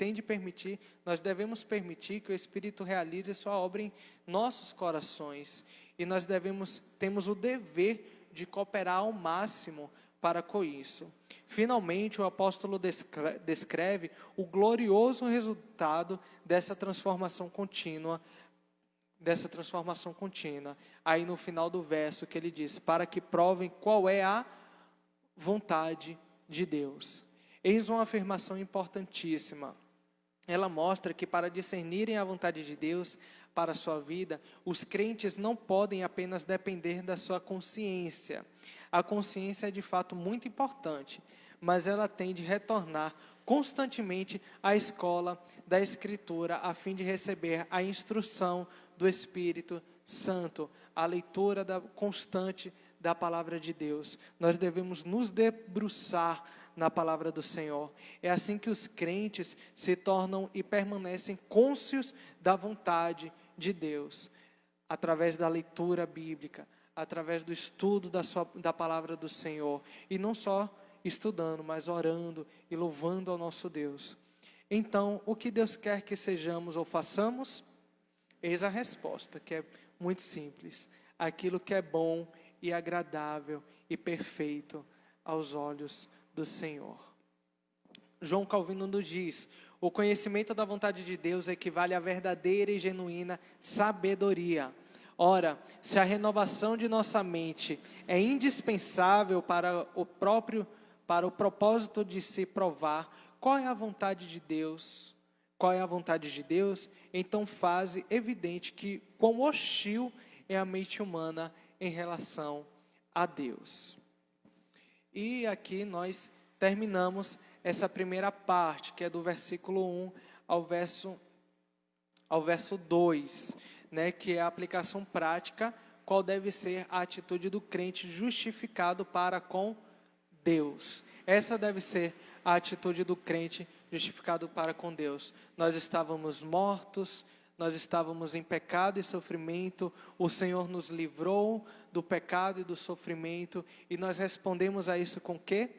Nós devemos permitir que o Espírito realize sua obra em nossos corações. E nós temos o dever de cooperar ao máximo para com isso. Finalmente, o apóstolo descreve o glorioso resultado dessa transformação contínua. Aí no final do verso que ele diz, para que provem qual é a vontade de Deus. Eis uma afirmação importantíssima. Ela mostra que para discernirem a vontade de Deus para a sua vida, os crentes não podem apenas depender da sua consciência. A consciência é de fato muito importante, mas ela tem de retornar constantemente à escola da Escritura, a fim de receber a instrução do Espírito Santo, a leitura constante da palavra de Deus. Nós devemos nos debruçar na palavra do Senhor. É assim que os crentes se tornam e permanecem cônscios da vontade de Deus, através da leitura bíblica, através do estudo da palavra do Senhor, e não só estudando, mas orando e louvando ao nosso Deus. Então, o que Deus quer que sejamos ou façamos? Eis a resposta, que é muito simples: aquilo que é bom e agradável e perfeito aos olhos do Senhor. João Calvino nos diz: o conhecimento da vontade de Deus equivale à verdadeira e genuína sabedoria. Ora, se a renovação de nossa mente é indispensável para o propósito de se provar qual é a vontade de Deus, então faz evidente que quão hostil é a mente humana em relação a Deus. E aqui nós terminamos essa primeira parte, que é do versículo 1 ao verso 2, que é a aplicação prática, qual deve ser a atitude do crente justificado para com Deus. Essa deve ser a atitude do crente justificado para com Deus. Nós estávamos mortos, nós estávamos em pecado e sofrimento, o Senhor nos livrou do pecado e do sofrimento, e nós respondemos a isso com quê?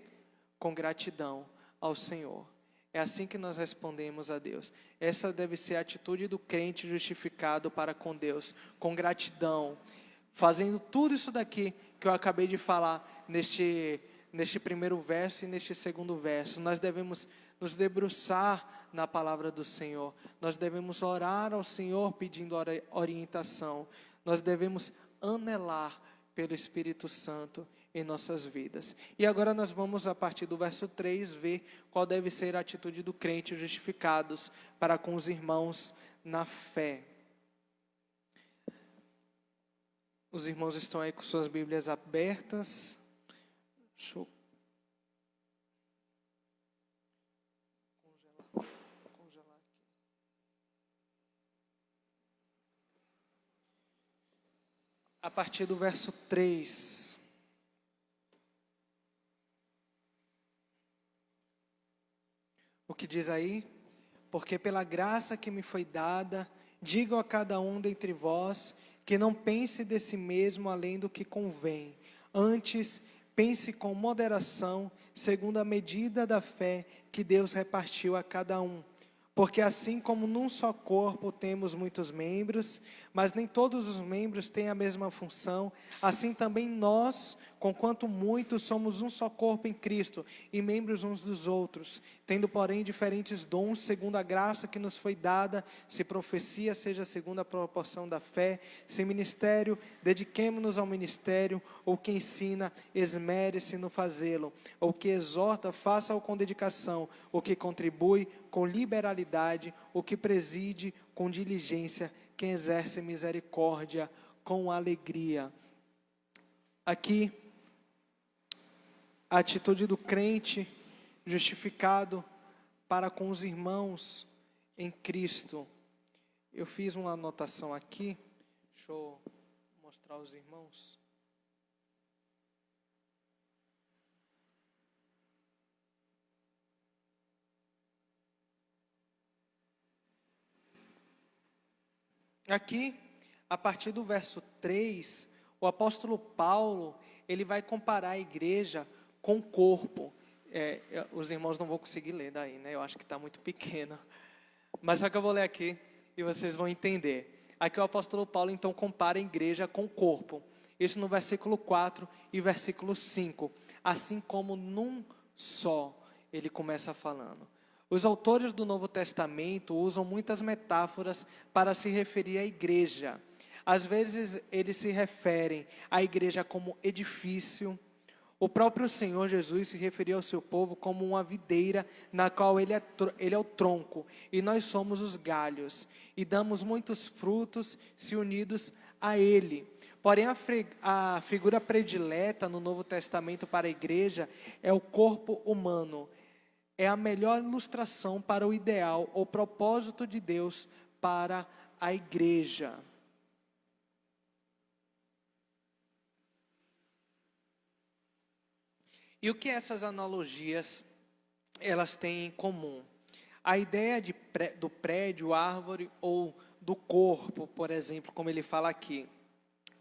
Com gratidão ao Senhor. É assim que nós respondemos a Deus. Essa deve ser a atitude do crente justificado para com Deus, com gratidão, fazendo tudo isso daqui que eu acabei de falar neste primeiro verso e neste segundo verso. Nós devemos nos debruçar na palavra do Senhor. Nós devemos orar ao Senhor pedindo orientação. Nós devemos anelar pelo Espírito Santo em nossas vidas. E agora nós vamos, a partir do verso 3, ver qual deve ser a atitude do crente justificados para com os irmãos na fé. Os irmãos estão aí com suas Bíblias abertas. Deixa eu congelar aqui. A partir do verso 3. O que diz aí? Porque pela graça que me foi dada, digo a cada um dentre vós, que não pense de si mesmo além do que convém. Antes, pense com moderação, segundo a medida da fé que Deus repartiu a cada um. Porque assim como num só corpo temos muitos membros, mas nem todos os membros têm a mesma função, assim também nós, conquanto muitos, somos um só corpo em Cristo, e membros uns dos outros, tendo porém diferentes dons, segundo a graça que nos foi dada, se profecia, seja segundo a proporção da fé, se ministério, dediquemo-nos ao ministério, ou que ensina, esmere-se no fazê-lo, ou que exorta, faça-o com dedicação, o que contribui, com liberalidade, o que preside com diligência, quem exerce misericórdia com alegria. Aqui, a atitude do crente justificado para com os irmãos em Cristo. Eu fiz uma anotação aqui, deixa eu mostrar aos irmãos. Aqui, a partir do verso 3, o apóstolo Paulo, ele vai comparar a igreja com o corpo. Os irmãos não vão conseguir ler daí, né? Eu acho que está muito pequeno. Mas só que eu vou ler aqui e vocês vão entender. Aqui o apóstolo Paulo, então, compara a igreja com o corpo. Isso no versículo 4 e versículo 5. Assim como num só, ele começa falando. Os autores do Novo Testamento usam muitas metáforas para se referir à igreja. Às vezes, eles se referem à igreja como edifício. O próprio Senhor Jesus se referiu ao seu povo como uma videira, na qual ele é o tronco, e nós somos os galhos, e damos muitos frutos se unidos a Ele. Porém, a figura predileta no Novo Testamento para a igreja é o corpo humano. É a melhor ilustração para o ideal ou propósito de Deus para a igreja. E o que essas analogias elas têm em comum? A ideia do prédio, árvore ou do corpo, por exemplo, como ele fala aqui,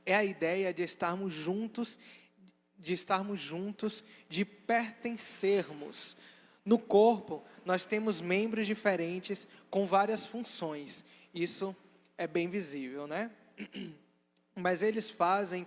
é a ideia de estarmos juntos, de pertencermos. No corpo, nós temos membros diferentes com várias funções. Isso é bem visível, né? Mas eles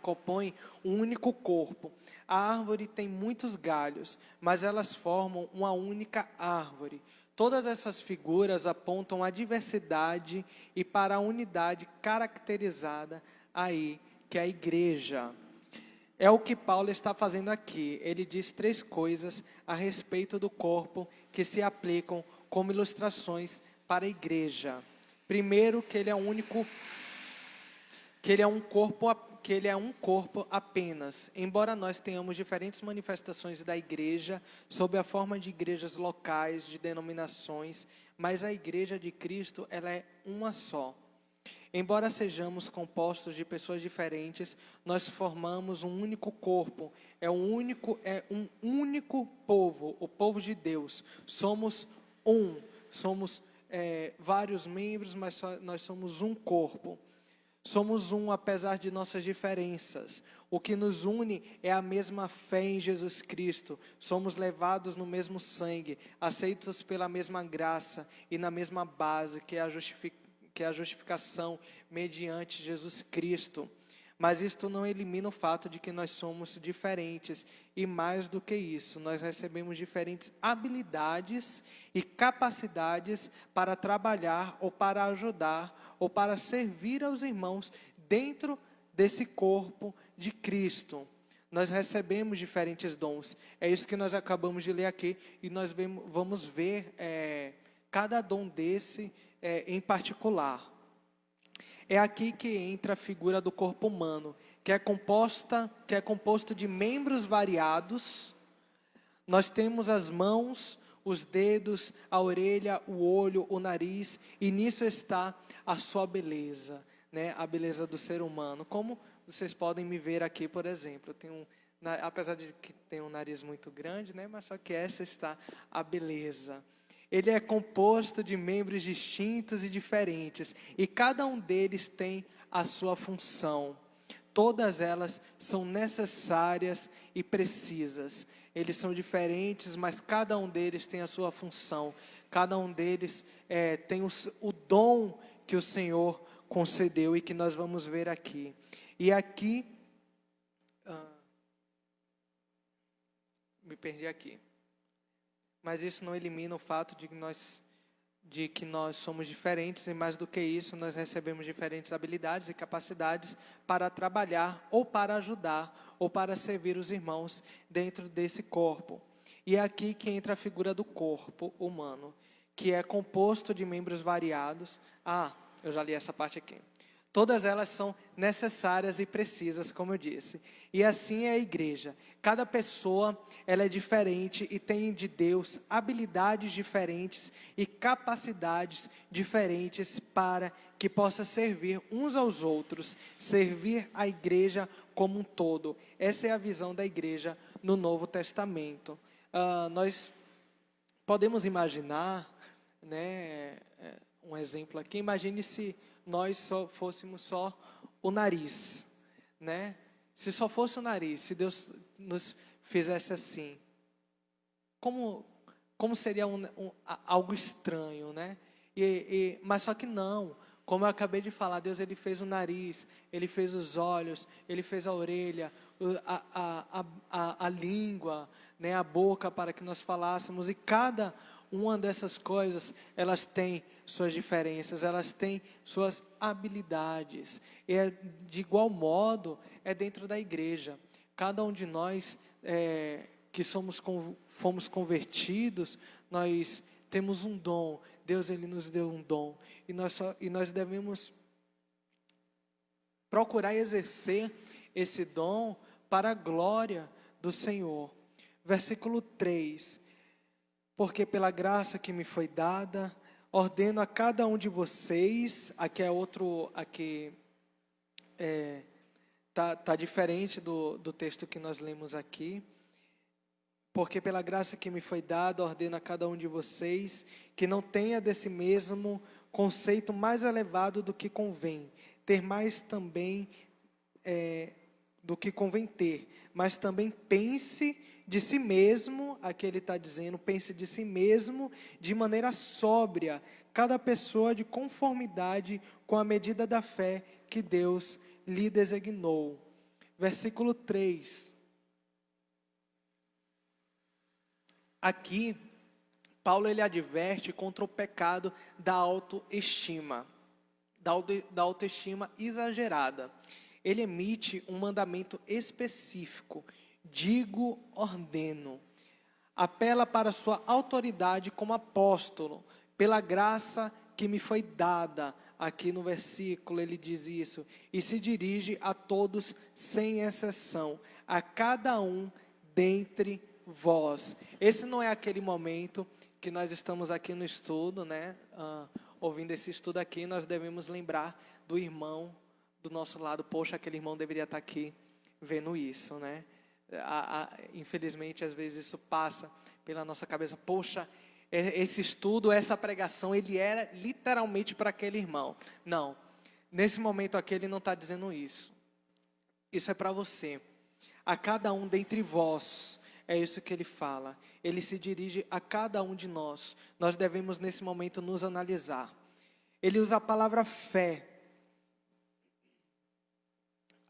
compõem um único corpo. A árvore tem muitos galhos, mas elas formam uma única árvore. Todas essas figuras apontam a diversidade e para a unidade caracterizada aí, que é a igreja. É o que Paulo está fazendo aqui. Ele diz 3 coisas a respeito do corpo que se aplicam como ilustrações para a igreja. Primeiro, que ele é único, que ele é um corpo apenas. Embora nós tenhamos diferentes manifestações da igreja, sob a forma de igrejas locais, de denominações, mas a igreja de Cristo, ela é uma só. Embora sejamos compostos de pessoas diferentes, nós formamos um único corpo, é um único povo, o povo de Deus. Somos vários membros, mas nós somos um corpo. Somos um apesar de nossas diferenças. O que nos une é a mesma fé em Jesus Cristo. Somos levados no mesmo sangue, aceitos pela mesma graça e na mesma base que é a justificação mediante Jesus Cristo. Mas isto não elimina o fato de que nós somos diferentes. E mais do que isso, nós recebemos diferentes habilidades e capacidades para trabalhar ou para ajudar ou para servir aos irmãos dentro desse corpo de Cristo. nós recebemos diferentes dons. É isso que nós acabamos de ler aqui, e nós vamos ver cada dom desse em particular. É aqui que entra a figura do corpo humano, que é composto de membros variados. Nós temos as mãos, os dedos, a orelha, o olho, o nariz, e nisso está a sua beleza, né? A beleza do ser humano. Como vocês podem me ver aqui, por exemplo, eu tenho apesar de que tem um nariz muito grande, né? Mas só que essa está a beleza. Ele é composto de membros distintos e diferentes, e cada um deles tem a sua função. Todas elas são necessárias e precisas. Eles são diferentes, mas cada um deles tem a sua função. Cada um deles tem o dom que o Senhor concedeu e que nós vamos ver aqui. E aqui, me perdi aqui. Mas isso não elimina o fato de que nós somos diferentes, e mais do que isso, nós recebemos diferentes habilidades e capacidades para trabalhar, ou para ajudar, ou para servir os irmãos dentro desse corpo. E é aqui que entra a figura do corpo humano, que é composto de membros variados. Eu já li essa parte aqui. Todas elas são necessárias e precisas, como eu disse. E assim é a igreja. Cada pessoa, ela é diferente e tem de Deus habilidades diferentes e capacidades diferentes para que possa servir uns aos outros, servir a igreja como um todo. Essa é a visão da igreja no Novo Testamento. Nós podemos imaginar, né, um exemplo aqui. Imagine se nós fôssemos só o nariz, né? Se só fosse o nariz, se Deus nos fizesse assim, como seria algo estranho, né? Mas só que não, como eu acabei de falar, Deus ele fez o nariz, Ele fez os olhos, Ele fez a orelha, a língua, né? A boca para que nós falássemos, e cada uma dessas coisas, elas têm suas diferenças, elas têm suas habilidades. E de igual modo, é dentro da igreja. Cada um de nós que fomos convertidos, nós temos um dom. Deus ele nos deu um dom. E nós devemos procurar exercer esse dom para a glória do Senhor. Versículo 3. Porque pela graça que me foi dada, ordeno a cada um de vocês, aqui tá diferente do texto que nós lemos aqui. Porque pela graça que me foi dada, ordeno a cada um de vocês que não tenha desse mesmo conceito mais elevado do que convém, ter mais também do que convém ter, mas também pense de si mesmo, aqui ele está dizendo, pense de si mesmo de maneira sóbria, cada pessoa de conformidade com a medida da fé que Deus lhe designou. Versículo 3. Aqui, Paulo ele adverte contra o pecado da autoestima, da autoestima exagerada. Ele emite um mandamento específico, digo, ordeno. Apela para sua autoridade como apóstolo, pela graça que me foi dada. Aqui no versículo ele diz isso, e se dirige a todos sem exceção, a cada um dentre vós. Esse não é aquele momento que nós estamos aqui no estudo, né? Ouvindo esse estudo aqui, nós devemos lembrar do irmão do nosso lado. Poxa, aquele irmão deveria estar aqui vendo isso, né? Infelizmente, às vezes isso passa pela nossa cabeça. Poxa, esse estudo, essa pregação, ele era literalmente para aquele irmão. Não, nesse momento aqui ele não está dizendo isso. Isso é para você. A cada um dentre vós, é isso que ele fala. Ele se dirige a cada um de nós. Nós devemos nesse momento nos analisar. Ele usa a palavra fé.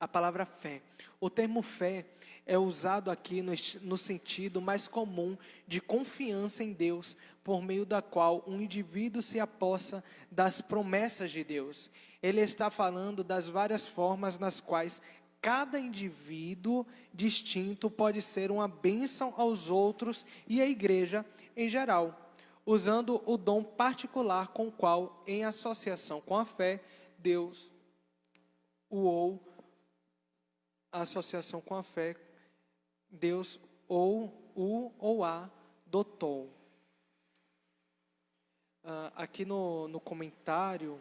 A palavra fé. O termo fé é usado aqui no sentido mais comum de confiança em Deus, por meio da qual um indivíduo se apossa das promessas de Deus. Ele está falando das várias formas nas quais cada indivíduo distinto pode ser uma bênção aos outros e à igreja em geral, usando o dom particular com o qual, em associação com a fé, Deus ou a dotou. Aqui no comentário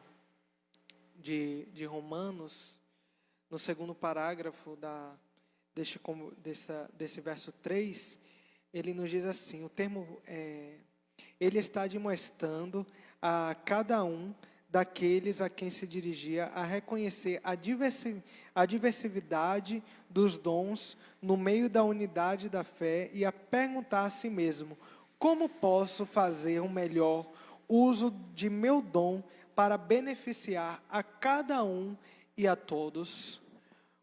de Romanos, no segundo parágrafo desse verso 3, ele nos diz assim, ele está demonstrando a cada um daqueles a quem se dirigia a reconhecer a diversidade dos dons no meio da unidade da fé e a perguntar a si mesmo, como posso fazer um melhor uso de meu dom para beneficiar a cada um e a todos?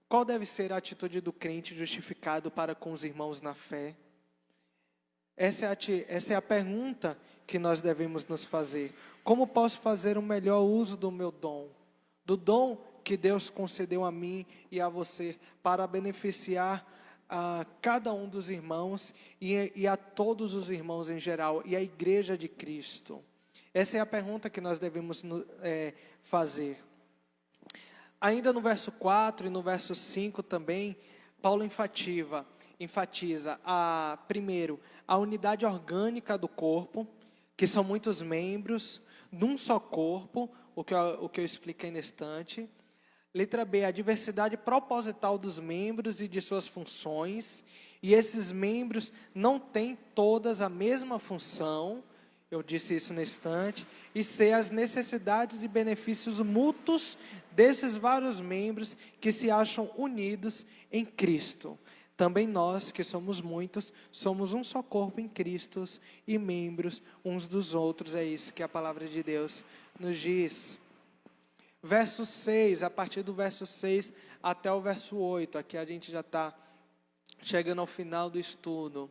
Qual deve ser a atitude do crente justificado para com os irmãos na fé? Essa é a pergunta que nós devemos nos fazer. Como posso fazer um melhor uso do meu dom? Do dom que Deus concedeu a mim e a você para beneficiar a cada um dos irmãos e a todos os irmãos em geral e a igreja de Cristo? Essa é a pergunta que nós devemos fazer. Ainda no verso 4 e no verso 5 também, Paulo enfatiza primeiro, a unidade orgânica do corpo, que são muitos membros, num só corpo, o que eu expliquei na estante. Letra B, a diversidade proposital dos membros e de suas funções, e esses membros não têm todas a mesma função, eu disse isso na estante. E C, as necessidades e benefícios mútuos desses vários membros que se acham unidos em Cristo. Também nós, que somos muitos, somos um só corpo em Cristo e membros uns dos outros. É isso que a palavra de Deus nos diz. Verso 6, a partir do verso 6 até o verso 8. Aqui a gente já está chegando ao final do estudo.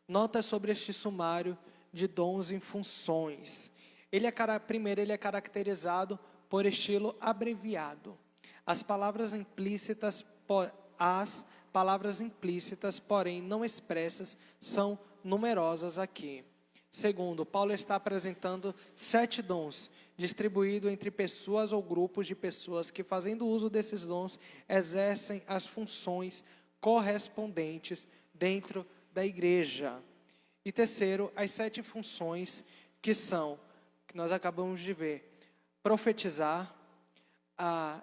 Nota sobre este sumário de dons e funções. Primeiro, ele é caracterizado por estilo abreviado. As palavras implícitas, porém não expressas, são numerosas aqui. Segundo, Paulo está apresentando 7 dons, distribuídos entre pessoas ou grupos de pessoas que, fazendo uso desses dons, exercem as funções correspondentes dentro da igreja. E terceiro, as 7 funções que nós acabamos de ver: profetizar,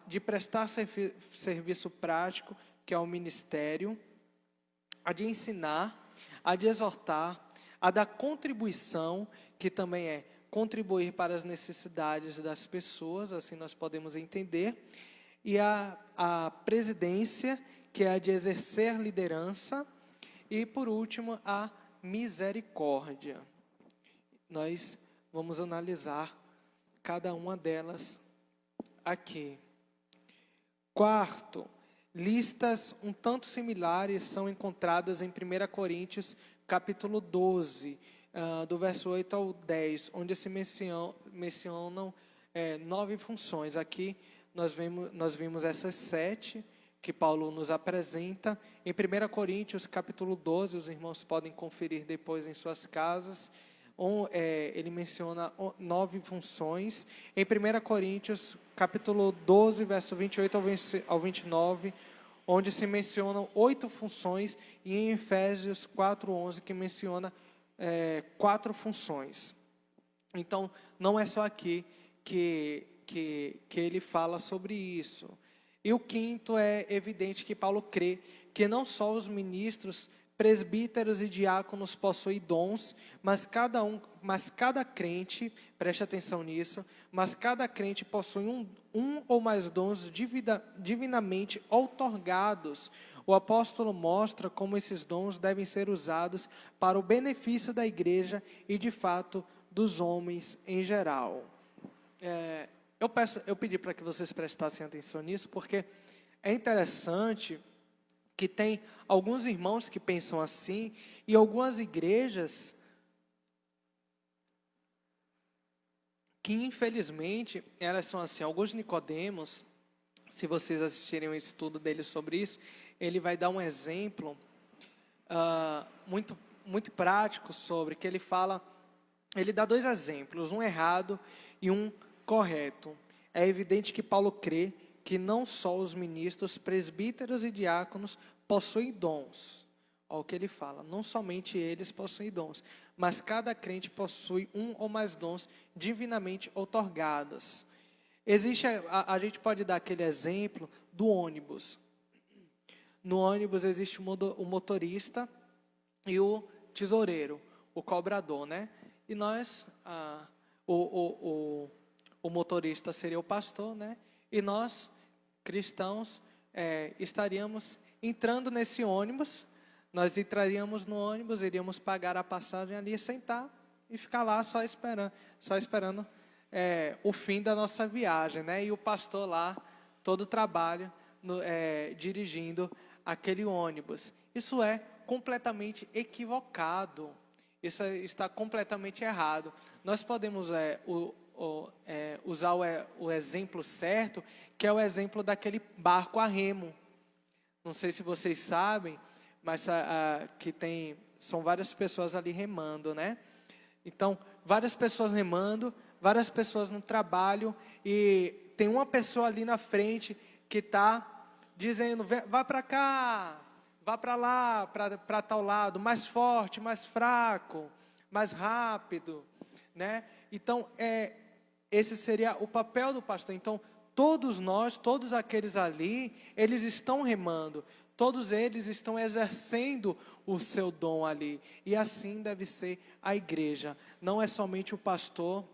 de prestar serviço prático, que é o ministério, a de ensinar, a de exortar, a da contribuição, que também é contribuir para as necessidades das pessoas, assim nós podemos entender, e a presidência, que é a de exercer liderança, e por último, a misericórdia. Nós vamos analisar cada uma delas aqui. Quarto, listas um tanto similares são encontradas em 1 Coríntios, capítulo 12, do verso 8 ao 10, onde se mencionam 9 funções. Aqui nós vimos essas 7 que Paulo nos apresenta. Em 1 Coríntios, capítulo 12, os irmãos podem conferir depois em suas casas, ele menciona 9 funções. Em 1 Coríntios, capítulo 12, verso 28 ao 29, onde se mencionam 8 funções, e em Efésios 4:11, que menciona 4 funções. Então, não é só aqui que ele fala sobre isso. E o quinto, é evidente que Paulo crê que não só os ministros, presbíteros e diáconos possuem dons, mas cada crente, preste atenção nisso, mas cada crente possui um ou mais dons divinamente outorgados. O apóstolo mostra como esses dons devem ser usados para o benefício da igreja e, de fato, dos homens em geral. Eu pedi para que vocês prestassem atenção nisso, porque é interessante que tem alguns irmãos que pensam assim, e algumas igrejas que, infelizmente, elas são assim. Alguns Nicodemos se vocês assistirem um estudo dele sobre isso, ele vai dar um exemplo muito prático sobre, que ele dá dois exemplos, um errado e um correto. É evidente que Paulo crê que não só os ministros, presbíteros e diáconos possuem dons. Olha o que ele fala, não somente eles possuem dons, mas cada crente possui um ou mais dons divinamente outorgados. A gente pode dar aquele exemplo do ônibus. No ônibus existe o motorista e o tesoureiro, o cobrador, né? E nós, o motorista seria o pastor, né? E nós, cristãos, estaríamos entrando nesse ônibus. Nós entraríamos no ônibus, iríamos pagar a passagem ali, sentar e ficar lá só esperando o fim da nossa viagem, né? E o pastor lá, todo o trabalho, dirigindo aquele ônibus. Isso é completamente equivocado. Isso está completamente errado. Nós podemos usar o exemplo certo, que é o exemplo daquele barco a remo. Não sei se vocês sabem, mas são várias pessoas ali remando, né? Então, várias pessoas remando, várias pessoas no trabalho, e tem uma pessoa ali na frente que está dizendo, vá para cá, vá para lá, para tal lado, mais forte, mais fraco, mais rápido, né? Então, esse seria o papel do pastor. Então, todos aqueles ali, eles estão remando, todos eles estão exercendo o seu dom ali, e assim deve ser a igreja. Não é somente o pastor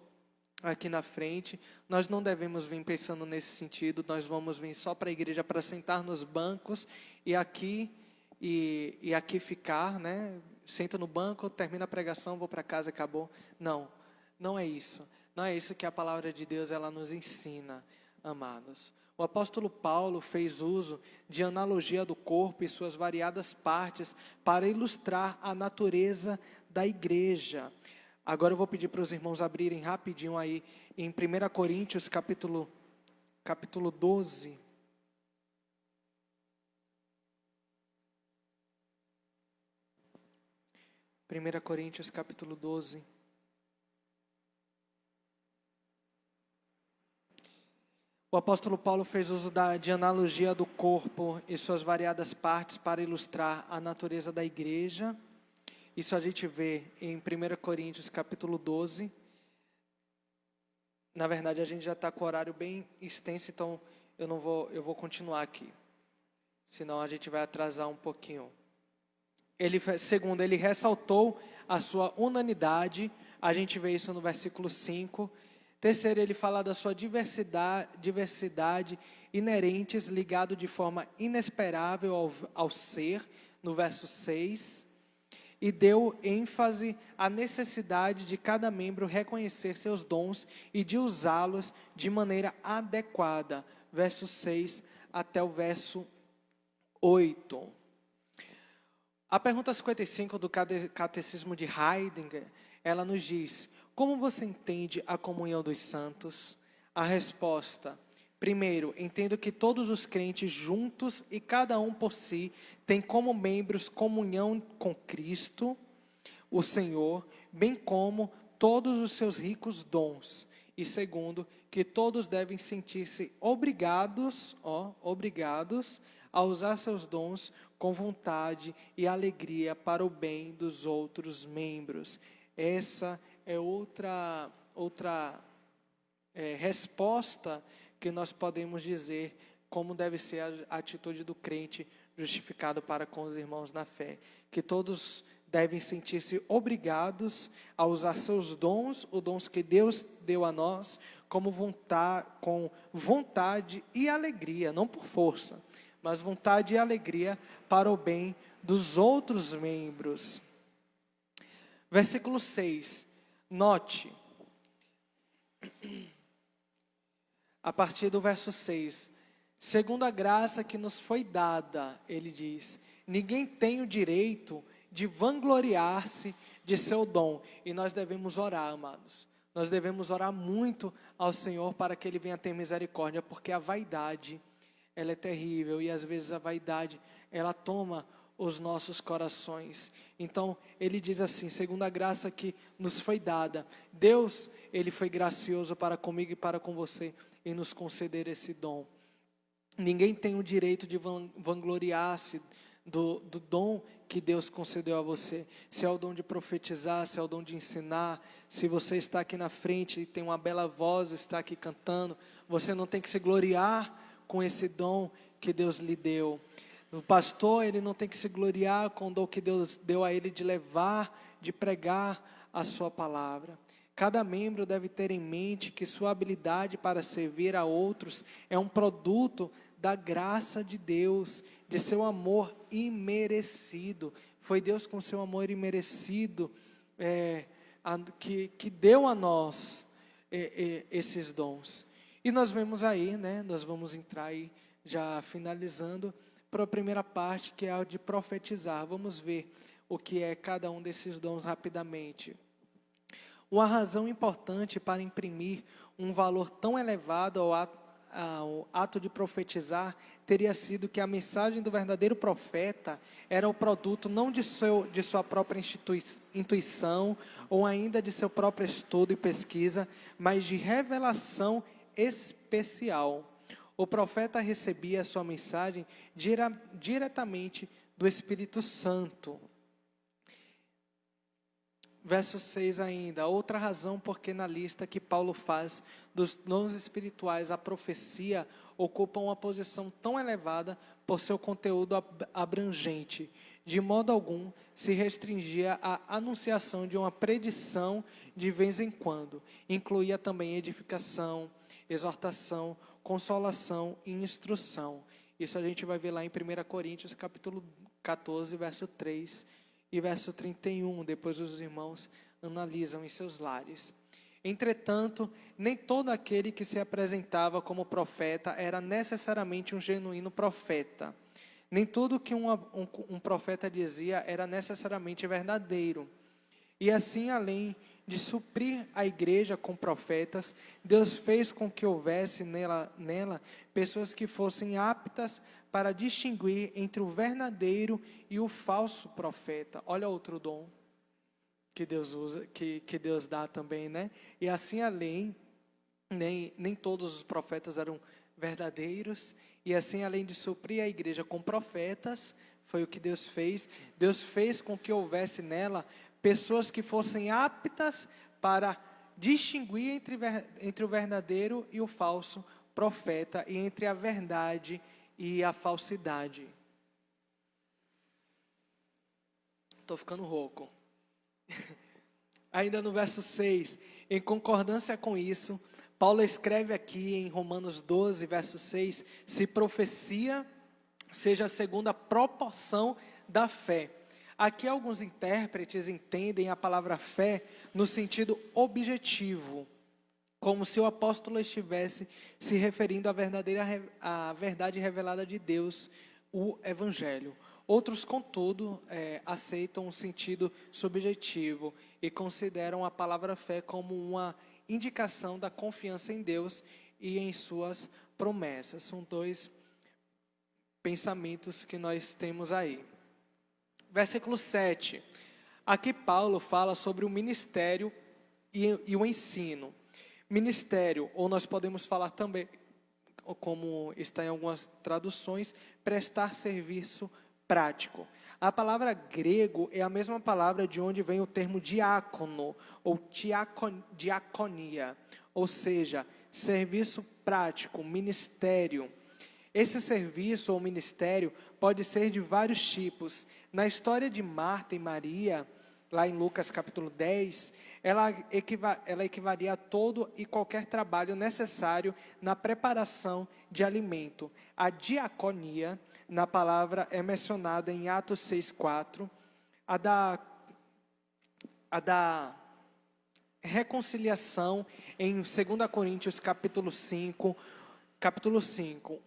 aqui na frente, nós não devemos vir pensando nesse sentido, nós vamos vir só para a igreja para sentar nos bancos e aqui ficar, né? Senta no banco, termina a pregação, vou para casa, acabou. Não é isso. Não é isso que a palavra de Deus ela nos ensina, amados. O apóstolo Paulo fez uso de analogia do corpo e suas variadas partes para ilustrar a natureza da igreja. Agora eu vou pedir para os irmãos abrirem rapidinho aí em 1 Coríntios capítulo 12. Primeira Coríntios capítulo 12. O apóstolo Paulo fez uso de analogia do corpo e suas variadas partes para ilustrar a natureza da igreja. Isso a gente vê em 1 Coríntios capítulo 12. Na verdade, a gente já está com o horário bem extenso, então eu vou continuar aqui. Senão a gente vai atrasar um pouquinho. Segundo, ele ressaltou a sua unanimidade. A gente vê isso no versículo 5. Terceiro, ele fala da sua diversidade inerentes, ligado de forma inesperável ao ser, no verso 6. E deu ênfase à necessidade de cada membro reconhecer seus dons e de usá-los de maneira adequada. Verso 6 até o verso 8. A pergunta 55 do Catecismo de Heidelberg, ela nos diz: como você entende a comunhão dos santos? A resposta: primeiro, entendo que todos os crentes juntos e cada um por si têm como membros comunhão com Cristo, o Senhor, bem como todos os seus ricos dons. E segundo, que todos devem sentir-se obrigados a usar seus dons com vontade e alegria para o bem dos outros membros. Essa é outra resposta que nós podemos dizer como deve ser a atitude do crente justificado para com os irmãos na fé. Que todos devem sentir-se obrigados a usar seus dons, os dons que Deus deu a nós, com vontade e alegria, não por força, mas vontade e alegria para o bem dos outros membros. Versículo 6, note, a partir do verso 6, segundo a graça que nos foi dada, ele diz, ninguém tem o direito de vangloriar-se de seu dom, e nós devemos orar, amados, nós devemos orar muito ao Senhor para que Ele venha ter misericórdia, porque a vaidade ela é terrível, e às vezes a vaidade, ela toma os nossos corações. Então, ele diz assim, segundo a graça que nos foi dada, Deus, ele foi gracioso para comigo e para com você, em nos conceder esse dom. Ninguém tem o direito de vangloriar-se do dom que Deus concedeu a você. Se é o dom de profetizar, se é o dom de ensinar, se você está aqui na frente e tem uma bela voz, está aqui cantando, você não tem que se gloriar com esse dom que Deus lhe deu. O pastor, ele não tem que se gloriar com o dom que Deus deu a ele de levar, de pregar a sua palavra. Cada membro deve ter em mente que sua habilidade para servir a outros é um produto da graça de Deus, de seu amor imerecido. Foi Deus com seu amor imerecido que deu a nós esses dons. E nós vemos aí, nós vamos entrar aí, já finalizando, para a primeira parte, que é a de profetizar. Vamos ver o que é cada um desses dons rapidamente. Uma razão importante para imprimir um valor tão elevado ao ato de profetizar teria sido que a mensagem do verdadeiro profeta era o produto não de sua própria intuição ou ainda de seu próprio estudo e pesquisa, mas de revelação especial. O profeta recebia a sua mensagem diretamente do Espírito Santo. Verso 6 ainda, outra razão porque na lista que Paulo faz dos dons espirituais, a profecia ocupa uma posição tão elevada por seu conteúdo abrangente. De modo algum se restringia à anunciação de uma predição de vez em quando. Incluía também edificação, exortação, consolação e instrução. Isso a gente vai ver lá em 1 Coríntios capítulo 14, verso 3 e verso 31, depois os irmãos analisam em seus lares. Entretanto, nem todo aquele que se apresentava como profeta era necessariamente um genuíno profeta. Nem tudo que um profeta dizia era necessariamente verdadeiro. E assim, além de suprir a igreja com profetas, Deus fez com que houvesse nela pessoas que fossem aptas para distinguir entre o verdadeiro e o falso profeta. Olha outro dom que Deus usa, que Deus dá também, E assim, além, nem todos os profetas eram verdadeiros, e assim, além de suprir a igreja com profetas, foi o que Deus fez com que houvesse nela pessoas que fossem aptas para distinguir entre o verdadeiro e o falso profeta, e entre a verdade e a falsidade. Estou ficando rouco. Ainda no verso 6, em concordância com isso, Paulo escreve aqui em Romanos 12, verso 6, se profecia seja segundo a proporção da fé. Aqui alguns intérpretes entendem a palavra fé no sentido objetivo, como se o apóstolo estivesse se referindo à verdade revelada de Deus, o Evangelho. Outros, contudo, aceitam um sentido subjetivo e consideram a palavra fé como uma indicação da confiança em Deus e em suas promessas. São dois pensamentos que nós temos aí. Versículo 7. Aqui Paulo fala sobre o ministério e o ensino. Ministério, ou nós podemos falar também, como está em algumas traduções, prestar serviço prático. A palavra grego é a mesma palavra de onde vem o termo diácono, ou diaconia, ou seja, serviço prático, ministério. Esse serviço ou ministério pode ser de vários tipos. Na história de Marta e Maria, lá em Lucas capítulo 10, ela equivalia a todo e qualquer trabalho necessário na preparação de alimento. A diaconia, na palavra, é mencionada em Atos 6,4. A da reconciliação em 2 Coríntios capítulo 5,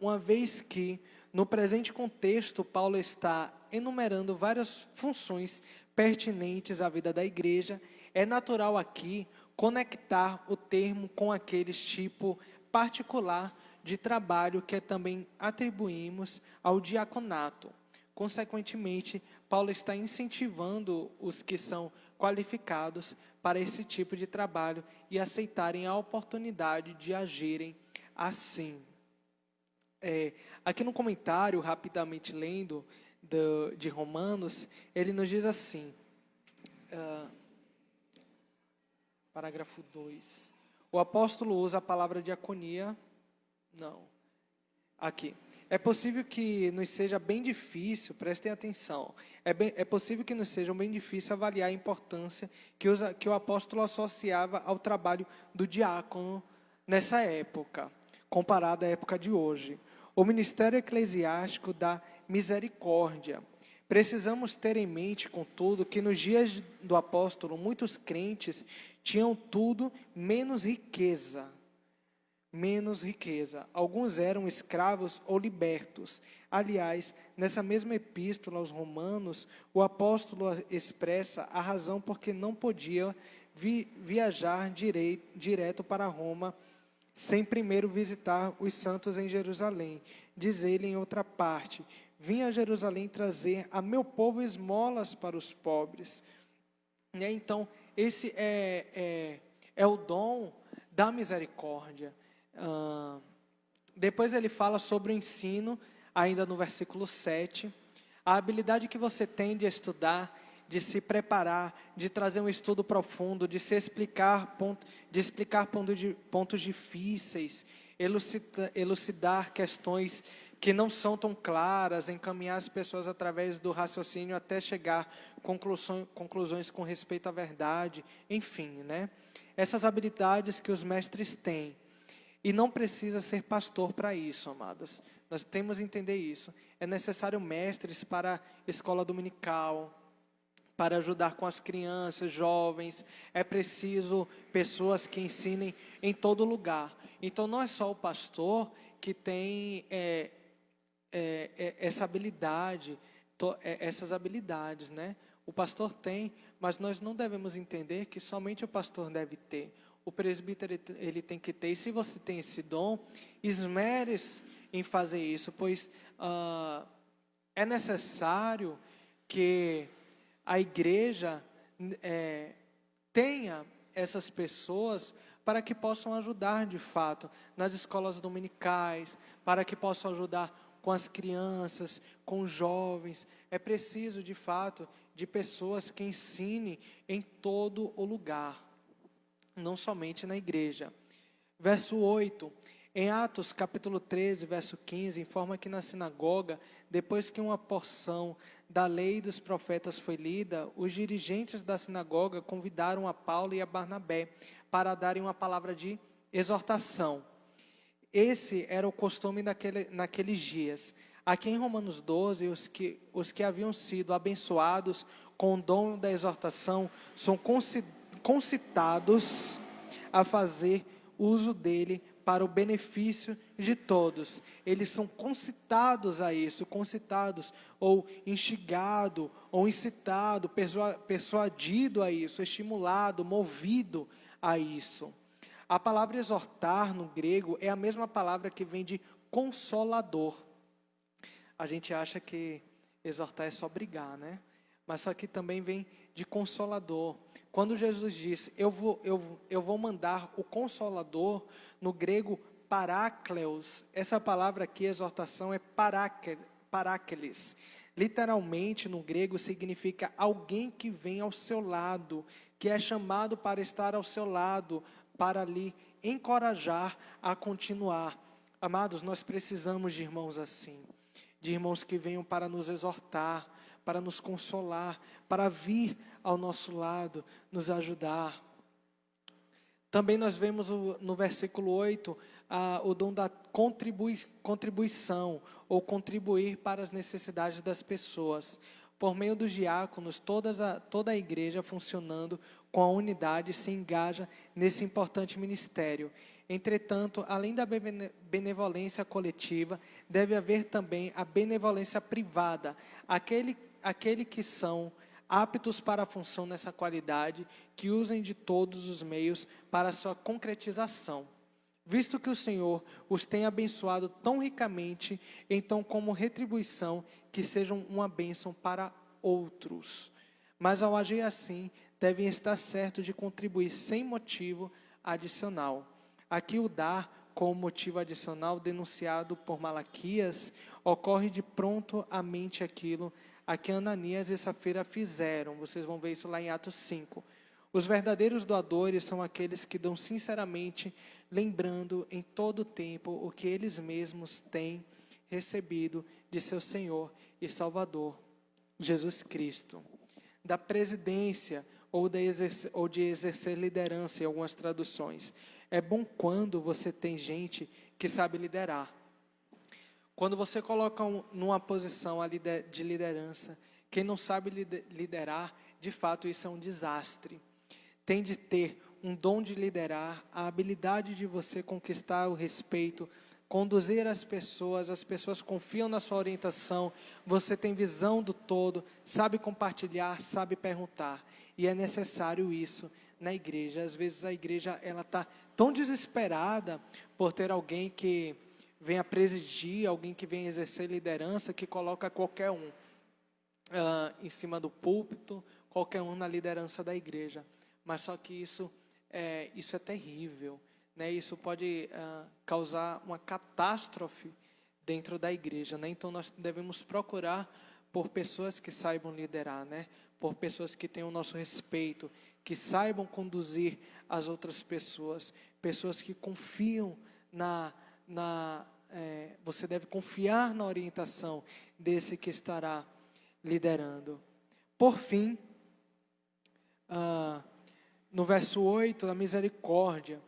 uma vez que, no presente contexto, Paulo está enumerando várias funções pertinentes à vida da igreja, é natural aqui conectar o termo com aqueles tipo particular de trabalho que também atribuímos ao diaconato. Consequentemente, Paulo está incentivando os que são qualificados para esse tipo de trabalho e aceitarem a oportunidade de agirem assim. Aqui no comentário, rapidamente lendo, de Romanos, ele nos diz assim, parágrafo 2. O apóstolo usa a palavra diaconia. Não. Aqui. É possível que nos seja bem difícil, prestem atenção, é possível que nos seja bem difícil avaliar a importância que o apóstolo associava ao trabalho do diácono nessa época, comparado à época de hoje. O ministério eclesiástico da misericórdia. Precisamos ter em mente, contudo, que nos dias do apóstolo, muitos crentes tinham tudo menos riqueza. Alguns eram escravos ou libertos. Aliás, nessa mesma epístola aos Romanos, o apóstolo expressa a razão por que não podia viajar direto para Roma sem primeiro visitar os santos em Jerusalém. Diz ele em outra parte: vim a Jerusalém trazer a meu povo esmolas para os pobres. Então, esse é o dom da misericórdia. Depois ele fala sobre o ensino, ainda no versículo 7, a habilidade que você tem de estudar, de se preparar, de trazer um estudo profundo, de explicar pontos difíceis, elucidar questões que não são tão claras, encaminhar as pessoas através do raciocínio até chegar a conclusões com respeito à verdade, enfim, né? Essas habilidades que os mestres têm. E não precisa ser pastor para isso, amados. Nós temos que entender isso. É necessário mestres para a escola dominical, para ajudar com as crianças, jovens. É preciso pessoas que ensinem em todo lugar. Então, não é só o pastor que tem essa habilidade, essas habilidades, né? O pastor tem, mas nós não devemos entender que somente o pastor deve ter. O presbítero ele tem que ter. E se você tem esse dom, esmere-se em fazer isso, pois é necessário que a igreja tenha essas pessoas para que possam ajudar de fato nas escolas dominicais, para que possam ajudar com as crianças, com os jovens. É preciso de fato de pessoas que ensinem em todo o lugar, não somente na igreja. Verso 8, em Atos capítulo 13, verso 15, informa que na sinagoga, depois que uma porção da lei e dos profetas foi lida, os dirigentes da sinagoga convidaram a Paulo e a Barnabé para darem uma palavra de exortação. Esse era o costume naqueles dias. Aqui em Romanos 12, os que haviam sido abençoados com o dom da exortação são concitados a fazer uso dele para o benefício de todos. Eles são concitados a isso, ou instigado, ou incitado, persuadido a isso, estimulado, movido a isso. A palavra exortar no grego é a mesma palavra que vem de consolador. A gente acha que exortar é só brigar, né? Mas só que também vem de consolador. Quando Jesus disse, eu vou mandar o consolador, no grego parácleos, essa palavra aqui, exortação, é parácleis. Literalmente, no grego, significa alguém que vem ao seu lado, que é chamado para estar ao seu lado, para lhe encorajar a continuar. Amados, nós precisamos de irmãos assim, de irmãos que venham para nos exortar, para nos consolar, para vir ao nosso lado, nos ajudar. Também nós vemos no versículo 8, o dom da contribuição, ou contribuir para as necessidades das pessoas. Por meio dos diáconos, toda a igreja funcionando com a unidade se engaja nesse importante ministério. Entretanto, além da benevolência coletiva, deve haver também a benevolência privada, aquele que são aptos para a função nessa qualidade, que usem de todos os meios para a sua concretização. Visto que o Senhor os tem abençoado tão ricamente, então, como retribuição, que sejam uma bênção para outros. Mas ao agir assim, devem estar certos de contribuir sem motivo adicional. Aqui o dar como motivo adicional denunciado por Malaquias ocorre de pronto à mente aquilo a que Ananias e Safira fizeram. Vocês vão ver isso lá em Atos 5. Os verdadeiros doadores são aqueles que dão sinceramente, lembrando em todo o tempo o que eles mesmos têm recebido de seu Senhor e Salvador, Jesus Cristo. Da presidência ou de exercer liderança em algumas traduções. É bom quando você tem gente que sabe liderar. Quando você coloca numa posição de liderança, quem não sabe liderar, de fato isso é um desastre. Tem de ter um dom de liderar, a habilidade de você conquistar o respeito, conduzir as pessoas confiam na sua orientação, você tem visão do todo, sabe compartilhar, sabe perguntar. E é necessário isso na igreja. Às vezes a igreja está tão desesperada por ter alguém que venha presidir, alguém que venha exercer liderança, que coloca qualquer um em cima do púlpito, qualquer um na liderança da igreja. Mas só que isso é terrível, né? Isso pode causar uma catástrofe dentro da igreja, né? Então nós devemos procurar por pessoas que saibam liderar, né? Por pessoas que tenham o nosso respeito, que saibam conduzir as outras pessoas, pessoas que confiam você deve confiar na orientação desse que estará liderando. Por fim, no verso 8, a misericórdia,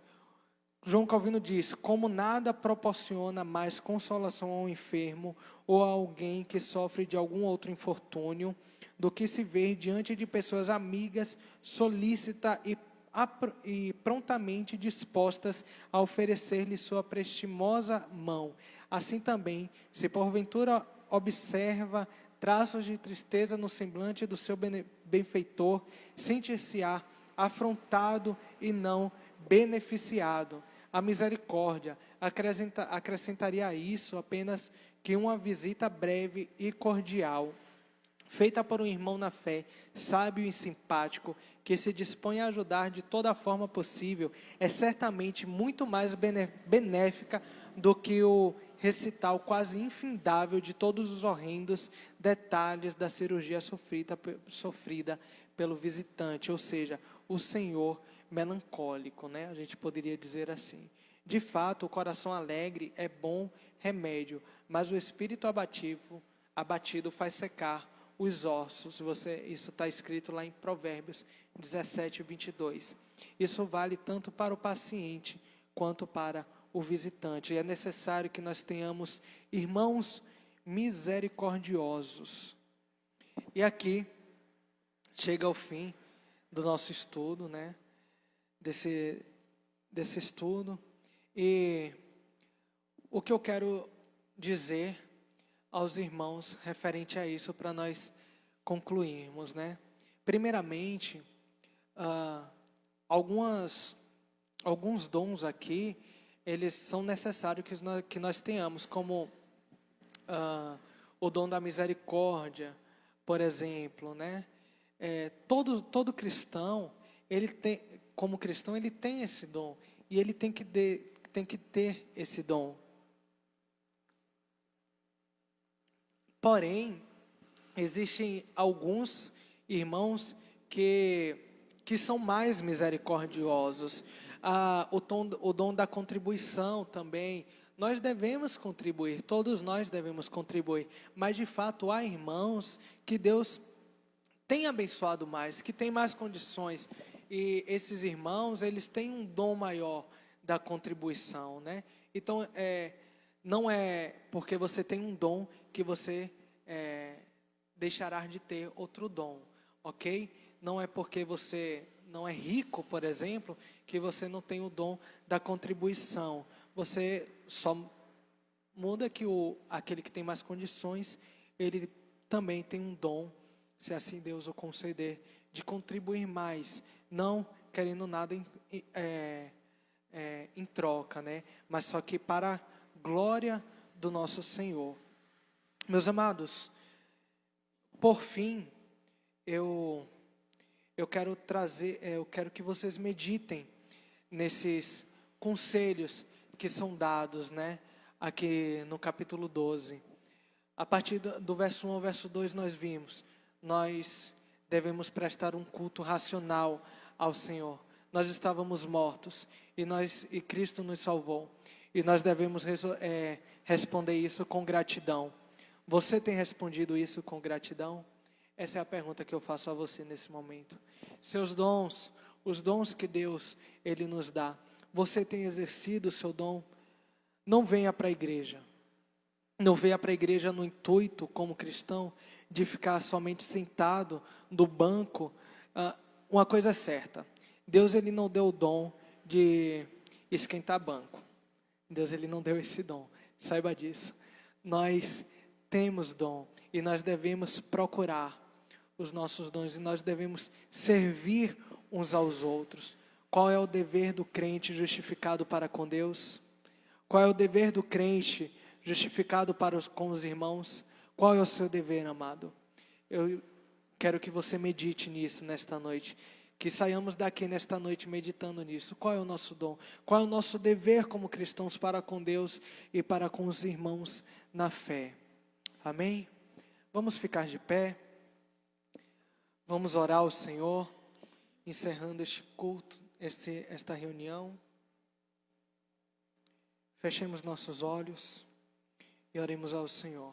João Calvino diz: como nada proporciona mais consolação ao enfermo ou a alguém que sofre de algum outro infortúnio, do que se ver diante de pessoas amigas, solícitas e prontamente dispostas a oferecer-lhe sua prestimosa mão. Assim também, se porventura observa traços de tristeza no semblante do seu benfeitor, sente-se-á afrontado e não beneficiado. A misericórdia acrescentaria a isso apenas que uma visita breve e cordial, feita por um irmão na fé, sábio e simpático, que se dispõe a ajudar de toda a forma possível, é certamente muito mais benéfica do que o recital quase infindável de todos os horrendos detalhes da cirurgia sofrida pelo visitante, ou seja, o Senhor melancólico, né? A gente poderia dizer assim. De fato, o coração alegre é bom remédio, mas o espírito abatido faz secar os ossos. Isso está escrito lá em Provérbios 17, 22. Isso vale tanto para o paciente quanto para o visitante. E é necessário que nós tenhamos irmãos misericordiosos. E aqui chega ao fim do nosso estudo, né? Desse estudo. E o que eu quero dizer aos irmãos referente a isso, para nós concluirmos, né? Primeiramente, alguns dons aqui, eles são necessários que nós tenhamos, como o dom da misericórdia, por exemplo, né? Todo cristão, como cristão, ele tem esse dom, e ele tem que ter esse dom. Porém, existem alguns irmãos que são mais misericordiosos. O dom da contribuição também. Nós devemos contribuir, todos nós devemos contribuir. Mas, de fato, há irmãos que Deus tem abençoado mais, que tem mais condições. E esses irmãos, eles têm um dom maior da contribuição, né? Então, não é porque você tem um dom que você deixará de ter outro dom, ok? Não é porque você não é rico, por exemplo, que você não tem o dom da contribuição. Você só muda que aquele que tem mais condições, ele também tem um dom, se assim Deus o conceder, de contribuir mais, não querendo nada em troca, né? Mas só que para a glória do nosso Senhor. Meus amados, por fim, eu quero que vocês meditem nesses conselhos que são dados, né, aqui no capítulo 12. A partir do verso 1 ao verso 2 nós vimos, nós devemos prestar um culto racional ao Senhor. Nós estávamos mortos e Cristo nos salvou. E nós devemos responder isso com gratidão. Você tem respondido isso com gratidão? Essa é a pergunta que eu faço a você nesse momento. Seus dons, os dons que Deus Ele nos dá, você tem exercido o seu dom? Não venha para a igreja. Não venha para a igreja no intuito, como cristão, de ficar somente sentado no banco. Uma coisa é certa, Deus Ele não deu o dom de esquentar banco. Deus Ele não deu esse dom, saiba disso. Nós temos dom e nós devemos procurar os nossos dons e nós devemos servir uns aos outros. Qual é o dever do crente justificado para com Deus? Qual é o dever do crente justificado com os irmãos? Qual é o seu dever, amado? Eu quero que você medite nisso nesta noite. Que saiamos daqui nesta noite meditando nisso. Qual é o nosso dom? Qual é o nosso dever como cristãos para com Deus e para com os irmãos na fé? Amém? Vamos ficar de pé. Vamos orar ao Senhor, encerrando este culto, esta reunião. Fechemos nossos olhos e oremos ao Senhor.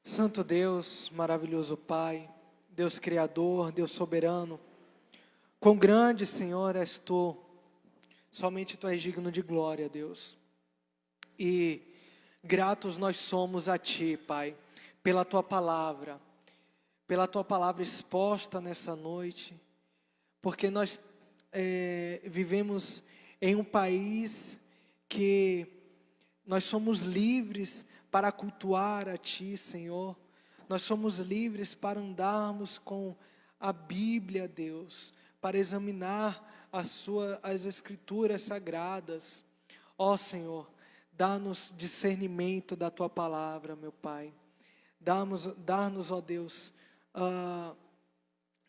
Santo Deus, maravilhoso Pai, Deus Criador, Deus Soberano, quão grande, Senhor, és Tu, somente Tu és digno de glória, Deus. E gratos nós somos a Ti, Pai, pela Tua palavra exposta nessa noite, porque nós vivemos em um país que nós somos livres para cultuar a Ti, Senhor. Nós somos livres para andarmos com a Bíblia, Deus, para examinar as Escrituras Sagradas. Ó Senhor, dá-nos discernimento da Tua palavra, meu Pai. Dá-nos, ó Deus,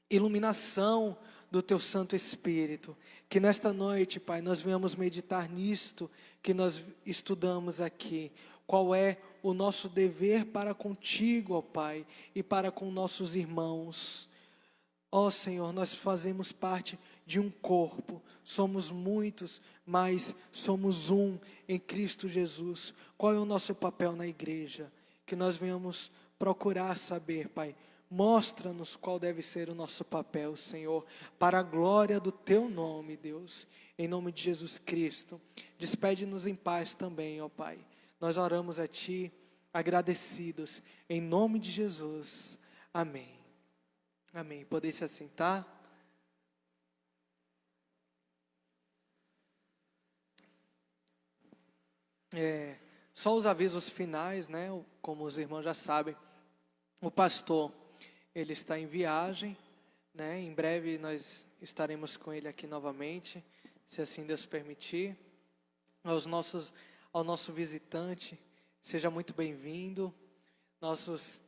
iluminação do Teu Santo Espírito. Que nesta noite, Pai, nós venhamos meditar nisto que nós estudamos aqui. Qual é o nosso dever para contigo, ó Pai, e para com nossos irmãos. Ó Senhor, nós fazemos parte de um corpo, somos muitos, mas somos um em Cristo Jesus. Qual é o nosso papel na igreja? Que nós venhamos procurar saber, Pai. Mostra-nos qual deve ser o nosso papel, Senhor, para a glória do Teu nome, Deus, em nome de Jesus Cristo. Despede-nos em paz também, ó Pai. Nós oramos a Ti, agradecidos, em nome de Jesus. Amém. Amém. Podem se assentar. Só os avisos finais, né? Como os irmãos já sabem, o pastor, ele está em viagem, né? Em breve nós estaremos com ele aqui novamente, se assim Deus permitir. Ao nosso visitante, seja muito bem-vindo. Nossos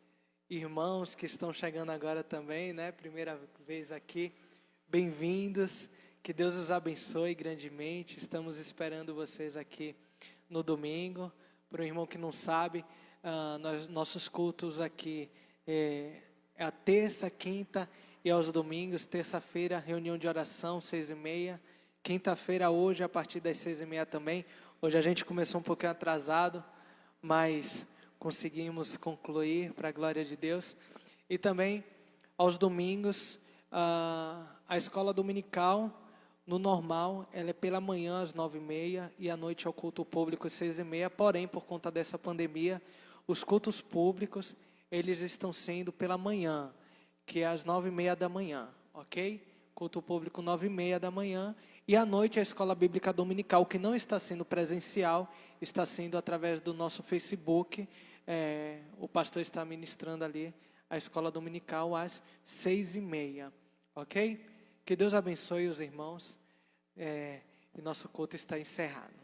irmãos que estão chegando agora também, né? Primeira vez aqui, bem-vindos. Que Deus os abençoe grandemente. Estamos esperando vocês aqui no domingo. Para o irmão que não sabe, nossos cultos aqui é a terça, quinta e aos domingos. Terça-feira, reunião de oração, 6h30. Quinta-feira, hoje, a partir das 6h30 também. Hoje a gente começou um pouquinho atrasado, mas conseguimos concluir para a glória de Deus. E também, aos domingos, a escola dominical, no normal, ela é pela manhã às 9h30 e à noite ao culto público às 6h30. Porém, por conta dessa pandemia, os cultos públicos, eles estão sendo pela manhã, que é às 9h30 da manhã, ok? Culto público 9h30 da manhã. E à noite a escola bíblica dominical, que não está sendo presencial, está sendo através do nosso Facebook. O pastor está ministrando ali a escola dominical às 6h30, ok? Que Deus abençoe os irmãos. e nosso culto está encerrado.